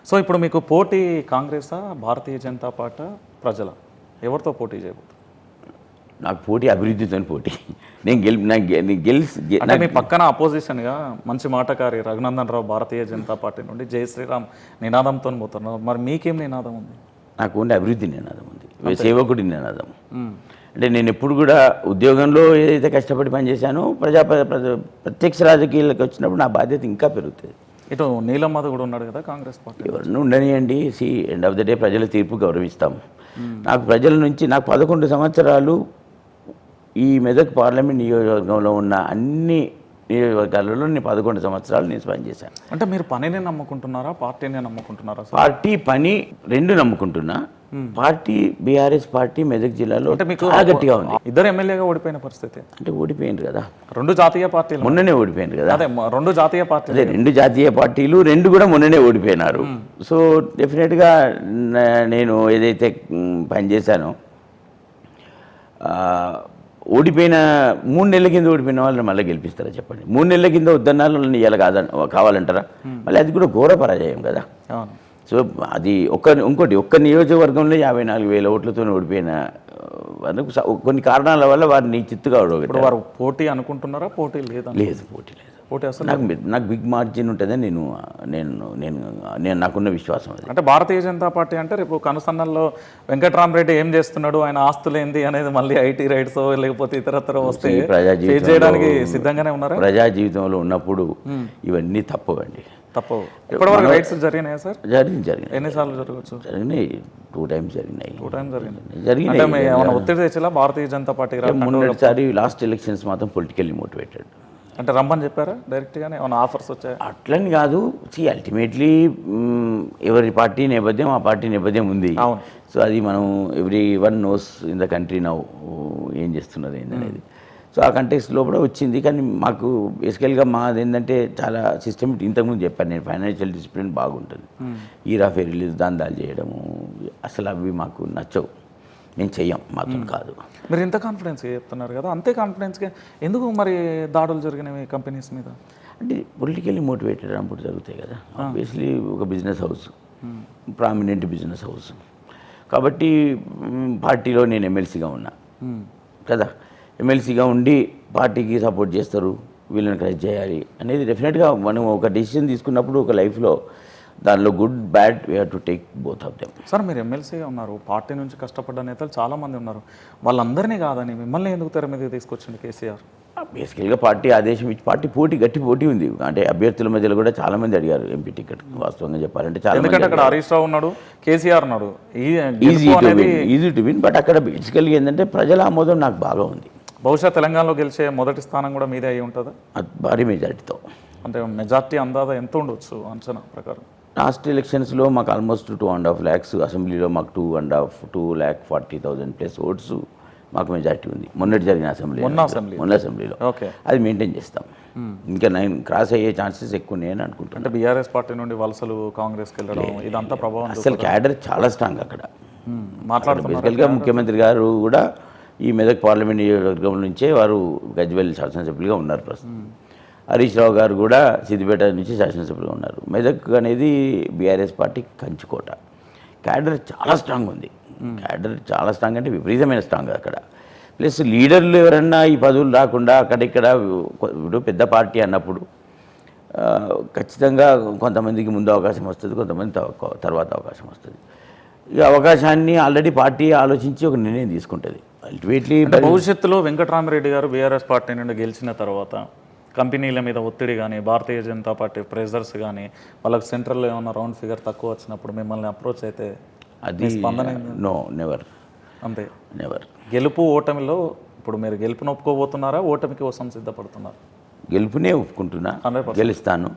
సో ఇప్పుడు మీకు పోటీ కాంగ్రెసా, భారతీయ జనతా పార్టీ, ప్రజల, ఎవరితో పోటీ చేయబోతుంది? నాకు పోటీ అభివృద్ధితో పోటీ. నేను గెలిచి మీ పక్కన అపోజిషన్గా మంచి మాటకారి రఘునందన్ రావు భారతీయ జనతా పార్టీ నుండి జై శ్రీరామ్ నినాదంతో పోతున్నారు. మరి మీకేం నినాదం ఉంది? నాకు ఉండే అభివృద్ధి నినాదం ఉంది. సేవకుడి నినాదం. అంటే నేను ఎప్పుడు కూడా ఉద్యోగంలో ఏదైతే కష్టపడి పనిచేశానో ప్రత్యక్ష రాజకీయాలకు వచ్చినప్పుడు నా బాధ్యత ఇంకా పెరుగుతుంది. ఇటు నీలమ్మధ కూడా ఉన్నాడు కదా కాంగ్రెస్ పార్టీ. ఎవరిని ఉండనియండి, ఎండ్ ఆఫ్ ద డే ప్రజల తీర్పు గౌరవిస్తాం. నాకు ప్రజల నుంచి నాకు 11 సంవత్సరాలు ఈ మెదక్ పార్లమెంట్ నియోజకవర్గంలో ఉన్న అన్ని నియోజకవర్గాలలో నేను 11 సంవత్సరాలు నేను పనిచేశాను. అంటే మీరు పనిని నమ్ముకుంటున్నారా, పార్టీని నమ్ముకుంటున్నారా? పార్టీ పని రెండు నమ్ముకుంటున్నా. పార్టీ బీఆర్ఎస్ పార్టీ మెదక్ జిల్లాలో అంటే మీకు చాలా గట్టిగా ఉంది. ఇద్దరు ఎమ్మెల్యేగా ఓడిపోయిన పరిస్థితి. అంటే ఓడిపోయింది కదా, 2 జాతీయ పార్టీలు మొన్ననే ఓడిపోయింది కదా. అదే 2 జాతీయ పార్టీలు. అదే 2 జాతీయ పార్టీలు 2 కూడా మొన్ననే ఓడిపోయినారు. సో డెఫినెట్గా నేను ఏదైతే పనిచేశానో ఓడిపోయిన 3 నెలల కింద ఓడిపోయిన వాళ్ళని మళ్ళీ గెలిపిస్తారా చెప్పండి? 3 నెలల కింద వద్దన్న వాళ్ళని ఇవాళ కావాలంటారా? మళ్ళీ అది కూడా ఘోర పరాజయం కదా. అవును. సో అది ఇంకోటి ఒక్క నియోజకవర్గంలో 54,000 ఓట్లతో ఓడిపోయిన కొన్ని కారణాల వల్ల వారిని చిత్తుగా ఇప్పుడు వారు పోటీ అనుకుంటున్నారా? పోటీ లేదా? లేదు, పోటీ లేదు. పోటీ అసలు నాకు బిగ్ మార్జిన్ ఉంటుందని నేను నాకున్న విశ్వాసం అది. అంటే భారతీయ జనతా పార్టీ అంటే రేపు కనుసన్నల్లో వెంకట్రామరెడ్డి ఏం చేస్తున్నాడు, ఆయన ఆస్తులు ఏంది అనేది మళ్ళీ ఐటీ రైట్స్ లేకపోతే ఇతరత్ర వస్తే చేయడానికి సిద్ధంగానే ఉన్నారా? ప్రజా జీవితంలో ఉన్నప్పుడు ఇవన్నీ తప్పవండి. తప్పు. ఇప్పటివరకు రైట్స్ జరిగినాయా సార్? జరిగినాయి. ఎన్నిసార్లు జరగవచ్చు? జరిగినాయి, 2 times జరిగినాయి. 2 times జరిగినాయి. ఏమైనా ఒత్తిడి తెచ్చేలా భారతీయ జనతా పార్టీ? మొన్నటిసారి లాస్ట్ ఎలక్షన్స్ మాత్రం పొలిటికల్లీ మోటివేటెడ్. అంటే రమ్మని చెప్పారా డైరెక్ట్గానే? ఏమైనా ఆఫర్స్ వచ్చాయి? అట్లని కాదు. అల్టిమేట్లీ ఎవరి పార్టీ నేపథ్యం ఆ పార్టీ నేపథ్యం ఉంది. అవును. సో అది మనం everyone knows in the country now ఏం చేస్తున్నది ఏంటనేది. సో ఆ కంటెక్స్లో కూడా వచ్చింది. కానీ మాకు బేసికల్గా మాది ఏంటంటే చాలా సిస్టమేటిక్. ఇంతకుముందు చెప్పాను నేను, ఫైనాన్షియల్ డిసిప్లిన్ బాగుంటుంది. ఈరాఫే రిలీజ్ దందాలు చేయడము అసలు అవి మాకు నచ్చవు, మేము చెయ్యం, మాత్రం కాదు. మీరు ఇంత కాన్ఫిడెన్స్గా చెప్తున్నారు కదా, అంతే కాన్ఫిడెన్స్గా ఎందుకు మరి దాడులు జరిగినవి కంపెనీస్ మీద? అంటే పొలిటికల్లీ మోటివేటెడ్ అన్నప్పుడు జరుగుతాయి కదా. ఆబ్వియస్లీ ఒక business house, prominent business house కాబట్టి పార్టీలో నేను ఎమ్మెల్సీగా ఉన్నా కదా. ఎమ్మెల్సీగా ఉండి పార్టీకి సపోర్ట్ చేస్తారు, వీళ్ళని క్రష్ చేయాలి అనేది డెఫినెట్గా మనం ఒక డెసిషన్ తీసుకున్నప్పుడు ఒక లైఫ్లో దానిలో good bad we have to take both of them. Sir మీరు ఎమ్మెల్సీగా ఉన్నారు, పార్టీ నుంచి కష్టపడ్డ నేతలు చాలామంది ఉన్నారు, వాళ్ళందరినీ కాదని మిమ్మల్ని ఎందుకు తెర మీద తీసుకొచ్చింది కేసీఆర్? బేసికల్గా పార్టీ ఆదేశం ఇచ్చి పార్టీ గట్టి పోటీ ఉంది. అంటే అభ్యర్థుల మధ్యలో కూడా చాలా మంది అడిగారు ఎంపీ టికెట్. వాస్తవంగా చెప్పాలంటే చాలా, ఎందుకంటే అక్కడ హరీష్ రావు ఉన్నాడు, కేసీఆర్ ఉన్నాడు, ఈజీ టు విన్. బట్ అక్కడ బేసికల్గా ఏంటంటే ప్రజల ఆమోదం నాకు బాగా ఉంది. బహుశా తెలంగాణలో గెలిచే మొదటి స్థానం కూడా మీదే అయి ఉంటుందా? భారీ మెజార్టీతో. అంటే మెజార్టీ అందాదా ఎంత ఉండొచ్చు అంచనా ప్రకారం? లాస్ట్ ఎలక్షన్స్లో మాకు ఆల్మోస్ట్ 2.5 lakhs, అసెంబ్లీలో మాకు 2,40,000 ప్లస్ ఓట్స్ మాకు మెజార్టీ ఉంది. మొన్నటి జరిగిన మొన్న అసెంబ్లీలో ఓకే, అది మెయింటైన్ చేస్తాం. ఇంకా 9 క్రాస్ అయ్యే ఛాన్సెస్ ఎక్కువ ఉన్నాయని అనుకుంటాను. అంటే బీఆర్ఎస్ పార్టీ నుండి వలసలు కాంగ్రెస్కి వెళ్ళడం ఇదంతా ప్రభావం? అసలు క్యాడర్ చాలా స్ట్రాంగ్ అక్కడ. మాట్లాడుతున్నారు బేసికల్గా ముఖ్యమంత్రి గారు కూడా ఈ మెదక్ పార్లమెంట్ నియోజకవర్గం నుంచే వారు గజ్వేల్ శాసనసభ్యులుగా ఉన్నారు ప్రస్తుతం. హరీష్ రావు గారు కూడా సిద్దిపేట నుంచి శాసనసభ్యులుగా ఉన్నారు. మెదక్ అనేది బీఆర్ఎస్ పార్టీ కంచుకోట. క్యాడర్ చాలా స్ట్రాంగ్ ఉంది. క్యాడర్ చాలా స్ట్రాంగ్ అంటే విపరీతమైన స్ట్రాంగ్ అక్కడ. ప్లస్ లీడర్లు ఎవరన్నా ఈ పదవులు రాకుండా అక్కడిక్కడ ఇప్పుడు పెద్ద పార్టీ అన్నప్పుడు ఖచ్చితంగా కొంతమందికి ముందు అవకాశం వస్తుంది, కొంతమంది తర్వాత అవకాశం వస్తుంది. ఈ అవకాశాన్ని ఆల్రెడీ పార్టీ ఆలోచించి ఒక నిర్ణయం తీసుకుంటుంది. అల్టిమేట్లీ భవిష్యత్తులో వెంకట్రామరెడ్డి గారు బీఆర్ఎస్ పార్టీ నుండి గెలిచిన తర్వాత కంపెనీల మీద ఒత్తిడి కానీ, భారతీయ జనతా పార్టీ ప్రెజర్స్ కానీ, వాళ్ళకి సెంట్రల్లో ఏమైనా రౌండ్ ఫిగర్ తక్కువ వచ్చినప్పుడు మిమ్మల్ని అప్రోచ్ అయితే అది స్పందన? No, never. అంతే, నెవర్. గెలుపు ఓటమిలో ఇప్పుడు మీరు గెలుపుని ఒప్పుకోబోతున్నారా, ఓటమికి కోసం సిద్ధపడుతున్నారు? గెలుపునే ఒప్పుకుంటున్నా, గెలుస్తాను.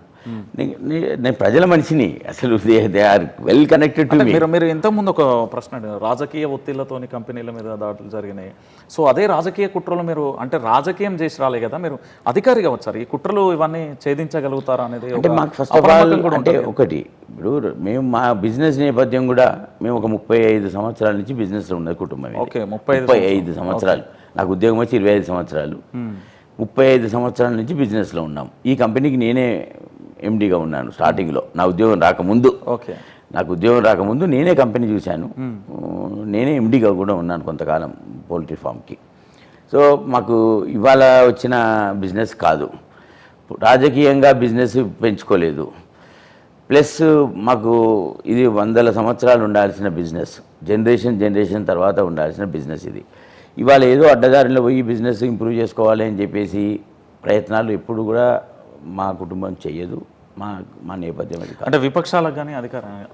నేను ప్రజల మనిషిని. అసలు they are well connected to me. మీరు ఇంతకుముందు ఒక ప్రశ్న రాజకీయ ఒత్తిళ్లతోని కంపెనీల మీద దాడులు జరిగినాయి. సో అదే రాజకీయ కుట్రలు మీరు అంటే రాజకీయం చేసి రాలే కదా, మీరు అధికారిగా వచ్చారు. ఈ కుట్రలు ఇవన్నీ ఛేదించగలుగుతారా అనేది అంటే మాకు ఫస్ట్ ఆఫ్ ఆల్ అంటే ఒకటి, ఇప్పుడు మేము మా బిజినెస్ నేపథ్యం కూడా మేము ఒక 35 సంవత్సరాల నుంచి బిజినెస్లో ఉన్నది కుటుంబం. ఓకే, 35 సంవత్సరాలు. నాకు ఉద్యోగం వచ్చి 25 సంవత్సరాలు. 35 సంవత్సరాల నుంచి బిజినెస్లో ఉన్నాం. ఈ కంపెనీకి నేనే ఎండీగా ఉన్నాను స్టార్టింగ్లో. నా ఉద్యోగం రాకముందు, ఓకే, నాకు ఉద్యోగం రాకముందు నేనే కంపెనీ చూశాను. నేనే ఎండీగా కూడా ఉన్నాను కొంతకాలం పౌల్ట్రీ ఫామ్కి. సో మాకు ఇవాళ వచ్చిన బిజినెస్ కాదు, రాజకీయంగా బిజినెస్ పెంచుకోలేదు. ప్లస్ మాకు ఇది 100 సంవత్సరాలు ఉండాల్సిన బిజినెస్, జనరేషన్ తర్వాత ఉండాల్సిన బిజినెస్ ఇది. ఇవాళ ఏదో అడ్డదారిలో పోయి బిజినెస్ ఇంప్రూవ్ చేసుకోవాలి అని చెప్పేసి ప్రయత్నాలు ఎప్పుడు కూడా మా కుటుంబం చేయదు. మా నేపథ్యం అది కాదు. అంటే విపక్షాలకు కానీ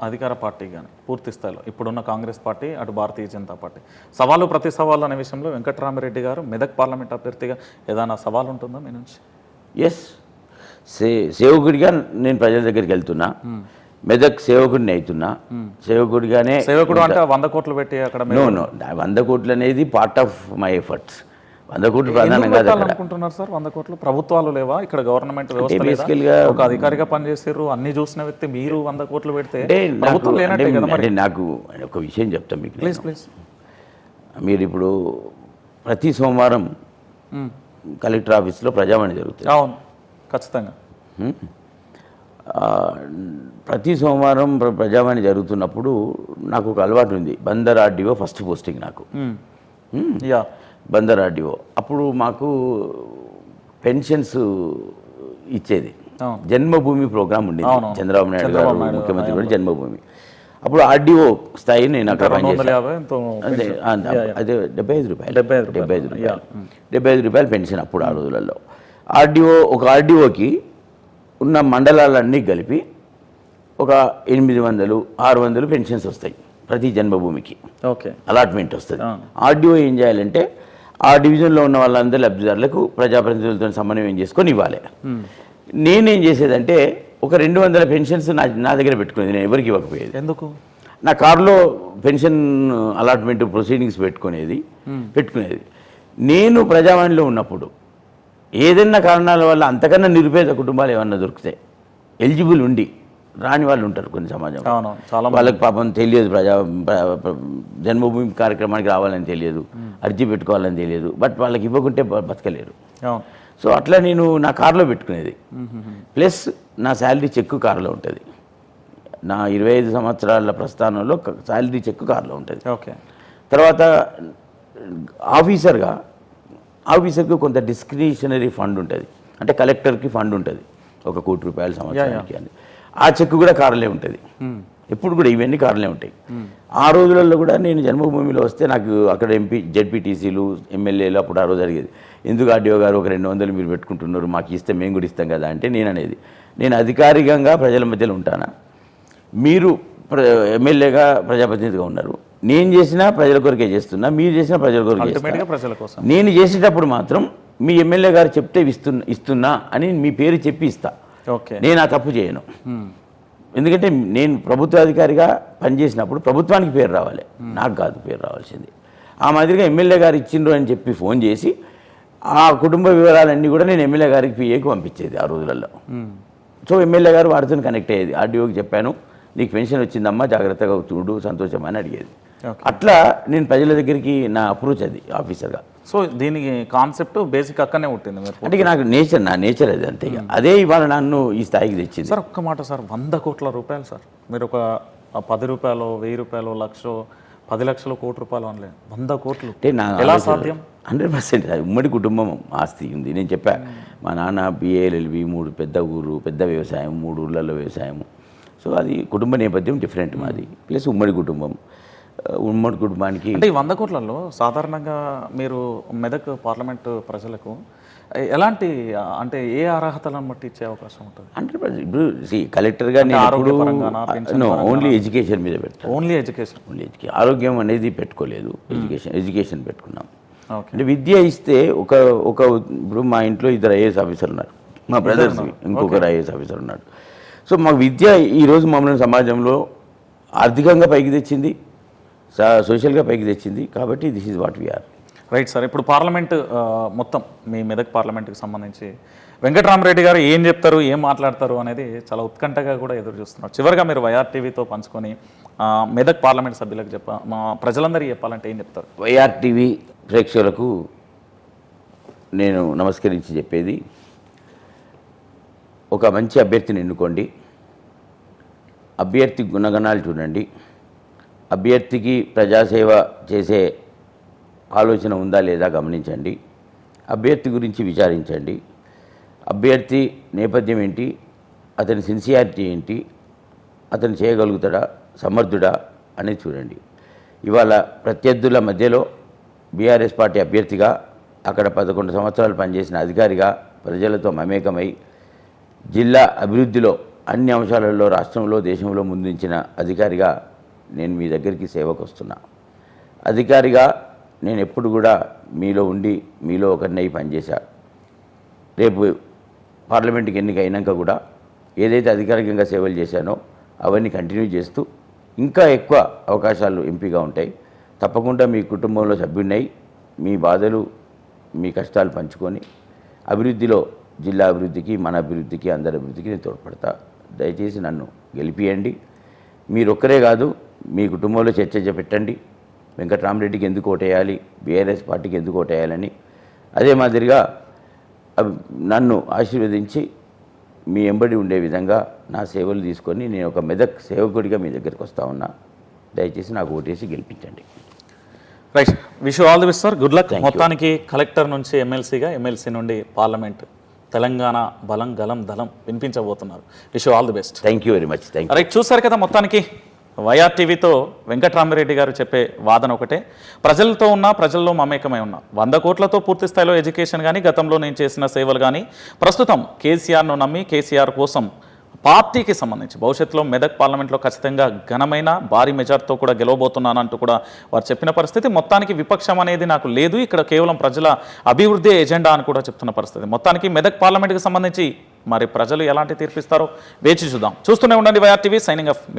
అధికార పార్టీకి కానీ పూర్తి స్థాయిలో ఇప్పుడున్న కాంగ్రెస్ పార్టీ, అటు భారతీయ జనతా పార్టీ సవాలు ప్రతి సవాళ్ళు అనే విషయంలో వెంకట్రామిరెడ్డి గారు మెదక్ పార్లమెంట్ అభ్యర్థిగా ఏదైనా సవాల్ ఉంటుందా మీ నుంచి? ఎస్, సేవకుడిగా నేను ప్రజల దగ్గరికి వెళ్తున్నా, మెదక్ సేవకుడిని అవుతున్నా. సేవకుడిగానే. సేవకుడు అంటే 100 కోట్లు పెట్టి అక్కడ నో 100 కోట్లు అనేది పార్ట్ ఆఫ్ మై ఎఫర్ట్స్. 100 కోట్లు ప్రధానంగా అనుకుంటున్నారు సార్. 100 కోట్లు ప్రభుత్వాలు లేవా ఇక్కడ? గవర్నమెంట్ వ్యవస్థ బేసికల్గా ఒక అధికారిగా పనిచేసారు, అన్ని చూసిన వ్యక్తి మీరు 100 కోట్లు పెడితే ప్రభుత్వం లేనట్టే కదా మరి. అంటే నాకు ఒక విషయం చెప్తాను మీకు. ప్లీజ్. మీరు ఇప్పుడు ప్రతి సోమవారం కలెక్టర్ ఆఫీస్లో ప్రజావాణి జరుగుతుంది. అవును, ఖచ్చితంగా. ప్రతి సోమవారం ప్రజావాణి జరుగుతున్నప్పుడు నాకు ఒక అలవాటు ఉంది. బందర్ ఆర్డీఓ ఫస్ట్ పోస్టింగ్ నాకు. Yeah, Bandar RDO. అప్పుడు మాకు పెన్షన్స్ ఇచ్చేది. జన్మభూమి ప్రోగ్రామ్ ఉండేది. చంద్రబాబు నాయుడు గారు ముఖ్యమంత్రి కూడా జన్మభూమి. అప్పుడు ఆర్డీఓ స్థాయి నేను అక్కడ పనిచేసాను. అదే 75 రూపాయలు పెన్షన్ అప్పుడు ఆ రోజులలో. ఒక ఆర్డీఓకి ఉన్న మండలాలన్నీ కలిపి ఒక 800-600 పెన్షన్స్ వస్తాయి ప్రతి జన్మభూమికి. ఓకే, అలాట్మెంట్ వస్తుంది. ఆర్డీఓ ఏం చేయాలంటే ఆ డివిజన్లో ఉన్న వాళ్ళందరూ లబ్ధిదారులకు ప్రజాప్రతినిధులతో సమన్వయం చేసుకొని ఇవ్వాలి. నేనేం చేసేదంటే ఒక 200 పెన్షన్స్ నా దగ్గర పెట్టుకునేది. నేను ఎవరికి ఇవ్వకపోయేది. ఎందుకు? నా కారులో పెన్షన్ అలాట్మెంట్ ప్రొసీడింగ్స్ పెట్టుకునేది. నేను ప్రజావాణిలో ఉన్నప్పుడు ఏదైనా కారణాల వల్ల అంతకన్నా నిరుపేద కుటుంబాలు ఏమన్నా దొరికితే ఎలిజిబుల్ ఉండి రాని వాళ్ళు ఉంటారు కొన్ని సమాజంలో. వాళ్ళకి పాపం తెలియదు జన్మభూమి కార్యక్రమానికి రావాలని తెలియదు, అర్జీ పెట్టుకోవాలని తెలియదు, బట్ వాళ్ళకి ఇవ్వకుంటే బతకలేరు. సో అట్లా నేను నా కారులో పెట్టుకునేది. ప్లస్ నా శాలరీ చెక్కు కారులో ఉంటుంది. నా 25 సంవత్సరాల ప్రస్థానంలో శాలరీ చెక్కు కారులో ఉంటుంది. ఓకే. తర్వాత ఆఫీసర్కి కొంత డిస్క్రిషనరీ ఫండ్ ఉంటుంది. అంటే కలెక్టర్కి ఫండ్ ఉంటుంది 1 కోటి రూపాయల సంవత్సరానికి అని. ఆ చెక్కు కూడా కారులే ఉంటుంది. ఎప్పుడు కూడా ఇవన్నీ కారులే ఉంటాయి. ఆ రోజులలో కూడా నేను జన్మభూమిలో వస్తే నాకు అక్కడ జెడ్పీటీసీలు, ఎమ్మెల్యేలు అప్పుడు ఆ రోజు జరిగేది. ఎందుకు ఆర్డీఓ గారు ఒక 200 మీరు పెట్టుకుంటున్నారు, మాకు ఇస్తే మేము కూడా ఇస్తాం కదా అంటే నేను అధికారికంగా ప్రజల మధ్యలో ఉంటానా, మీరు ఎమ్మెల్యేగా ప్రజాప్రతినిధిగా ఉన్నారు, నేను చేసినా ప్రజల కొరకే చేస్తున్నా, మీరు చేసినా ప్రజల కొరకే. నేను చేసేటప్పుడు మాత్రం మీ ఎమ్మెల్యే గారు చెప్తే ఇస్తున్నా అని మీ పేరు చెప్పి ఇస్తా. నేను ఆ తప్పు చేయను. ఎందుకంటే నేను ప్రభుత్వ అధికారిగా పనిచేసినప్పుడు ప్రభుత్వానికి పేరు రావాలి, నాకు కాదు పేరు రావాల్సింది. ఆ మాదిరిగా ఎమ్మెల్యే గారు ఇచ్చిండ్రు అని చెప్పి ఫోన్ చేసి ఆ కుటుంబ వివరాలన్నీ కూడా నేను ఎమ్మెల్యే గారికి పిఏకి పంపించేది ఆ రోజులలో. సో ఎమ్మెల్యే గారు వారితో కనెక్ట్ అయ్యేది. ఆర్డీఓకి చెప్పాను, నీకు పెన్షన్ వచ్చిందమ్మా, జాగ్రత్తగా చూడు, సంతోషం అని అడిగేది. అట్లా నేను ప్రజల దగ్గరికి నా అప్రోచ్ అది ఆఫీసర్గా. సో దీనికి కాన్సెప్ట్ బేసిక్ అక్కడనే ఉంటుంది. అంటే నాకు నా నేచర్ అది అంతే. అదే ఇవాళ నన్ను ఈ స్థాయికి తెచ్చింది. సార్ ఒక్క మాట సార్, 100 కోట్ల రూపాయలు సార్, మీరు ఒక 10 రూపాయలు, 1000 రూపాయలు, 1,00,000, 10 లక్షలు, 1 కోటి రూపాయలు అనలేదు, 100 కోట్లు అంటే ఎలా సాధ్యం? 100% ఉమ్మడి కుటుంబం ఆస్తి ఉంది. నేను చెప్పా, మా నాన్న BA-LLB, 3 పెద్ద వ్యవసాయం, 3 ఊర్లలో వ్యవసాయం. సో అది కుటుంబ నేపథ్యం డిఫరెంట్ మాది. ప్లస్ ఉమ్మడి కుటుంబానికి అంటే ఈ 100 కోట్లలో సాధారణంగా మీరు మెదక్ పార్లమెంటు ప్రజలకు ఎలాంటి, అంటే ఏ అర్హతలను బట్టి ఇచ్చే అవకాశం ఉంటుంది? 100%. ఇప్పుడు కలెక్టర్గా నేను ఓన్లీ ఎడ్యుకేషన్ మీద పెట్టాను. Only education. ఆరోగ్యం అనేది పెట్టుకోలేదు, ఎడ్యుకేషన్ పెట్టుకున్నాం. అంటే విద్య ఇస్తే ఇప్పుడు మా ఇంట్లో 2 IAS ఆఫీసర్లు ఉన్నారు, మా బ్రదర్స్ ఇంకొకరు IAS ఆఫీసర్ ఉన్నాడు. సో మాకు విద్య ఈరోజు మమ్మల్ని సమాజంలో ఆర్థికంగా పైకి తెచ్చింది, సోషల్గా పైకి తెచ్చింది. కాబట్టి this is what we are. Right sir. ఇప్పుడు పార్లమెంట్ మొత్తం మీ మెదక్ పార్లమెంట్కి సంబంధించి వెంకట్రామిరెడ్డి గారు ఏం చెప్తారు, ఏం మాట్లాడతారు అనేది చాలా ఉత్కంఠగా కూడా ఎదురు చూస్తున్నారు. చివరిగా మీరు YRTVతో పంచుకొని మెదక్ పార్లమెంట్ సభ్యులకు మా ప్రజలందరికీ చెప్పాలంటే ఏం చెప్తారు? YRTV ప్రేక్షకులకు నేను నమస్కరించి చెప్పేది, ఒక మంచి అభ్యర్థిని ఎన్నుకోండి, అభ్యర్థి గుణగణాలు చూడండి, అభ్యర్థికి ప్రజాసేవ చేసే ఆలోచన ఉందా లేదా గమనించండి, అభ్యర్థి గురించి విచారించండి, అభ్యర్థి నేపథ్యం ఏంటి, అతని సిన్సియారిటీ ఏంటి, అతను చేయగలుగుతాడా, సమర్థుడా అనేది చూడండి. ఇవాళ ప్రత్యర్థుల మధ్యలో బీఆర్ఎస్ పార్టీ అభ్యర్థిగా, అక్కడ 11 సంవత్సరాలు పనిచేసిన అధికారిగా, ప్రజలతో మమేకమై జిల్లా అభివృద్ధిలో అన్ని అంశాలలో రాష్ట్రంలో, దేశంలో ముందుంచిన అధికారిగా నేను మీ దగ్గరికి సేవకు వస్తున్నా. అధికారిగా నేను ఎప్పుడు కూడా మీలో ఉండి మీలో ఒకరినై పనిచేశా. రేపు పార్లమెంట్కి ఎన్నిక అయినాక కూడా ఏదైతే అధికారికంగా సేవలు చేశానో అవన్నీ కంటిన్యూ చేస్తూ ఇంకా ఎక్కువ అవకాశాలు ఎంపీగా ఉంటాయి. తప్పకుండా మీ కుటుంబంలో సభ్యున్నై మీ బాధలు, మీ కష్టాలు పంచుకొని అభివృద్ధిలో, జిల్లా అభివృద్ధికి, మన అభివృద్ధికి, అందరి అభివృద్ధికి నేను తోడ్పడతా. దయచేసి నన్ను గెలిపియండి. మీరొక్కరే కాదు, మీ కుటుంబంలో చర్చ పెట్టండి. వెంకట్రామరెడ్డికి ఎందుకు ఓటేయాలి, బీఆర్ఎస్ పార్టీకి ఎందుకు ఓటేయాలని. అదే మాదిరిగా నన్ను ఆశీర్వదించి మీ ఎంబడి ఉండే విధంగా నా సేవలు తీసుకొని నేను ఒక మెదక్ సేవకుడిగా మీ దగ్గరికి వస్తూ ఉన్నా. దయచేసి నాకు ఓటేసి గెలిపించండి. Right, wish all the best sir, good luck. Thank you. మొత్తానికి కలెక్టర్ నుంచి ఎమ్మెల్సీగా, ఎమ్మెల్సీ నుండి పార్లమెంట్, తెలంగాణ బలం గలం దళం వినిపించబోతున్నారు. Wish all the best. Thank you very much. Thank you. Right, చూసారు కదా, మొత్తానికి వైఆర్ టీవీతో వెంకట్రామరెడ్డి గారు చెప్పే వాదన ఒకటే. ప్రజలతో ఉన్నా, ప్రజల్లో మమేకమై ఉన్నా. 100 కోట్లతో పూర్తి స్థాయిలో ఎడ్యుకేషన్ కానీ, గతంలో నేను చేసిన సేవలు కానీ, ప్రస్తుతం కేసీఆర్ను నమ్మి కేసీఆర్ కోసం పార్టీకి సంబంధించి భవిష్యత్తులో మెదక్ పార్లమెంట్లో ఖచ్చితంగా ఘనమైన భారీ మెజార్టీతో కూడా గెలవబోతున్నానంటూ కూడా వారు చెప్పిన పరిస్థితి. మొత్తానికి విపక్షం అనేది నాకు లేదు, ఇక్కడ కేవలం ప్రజల అభివృద్ధి ఎజెండా అని కూడా చెప్తున్న పరిస్థితి. మొత్తానికి మెదక్ పార్లమెంట్కి సంబంధించి మరి ప్రజలు ఎలాంటి తీర్పిస్తారో వేచి చూద్దాం. చూస్తూనే ఉండండి వైఆర్ టీవీ. Signing off.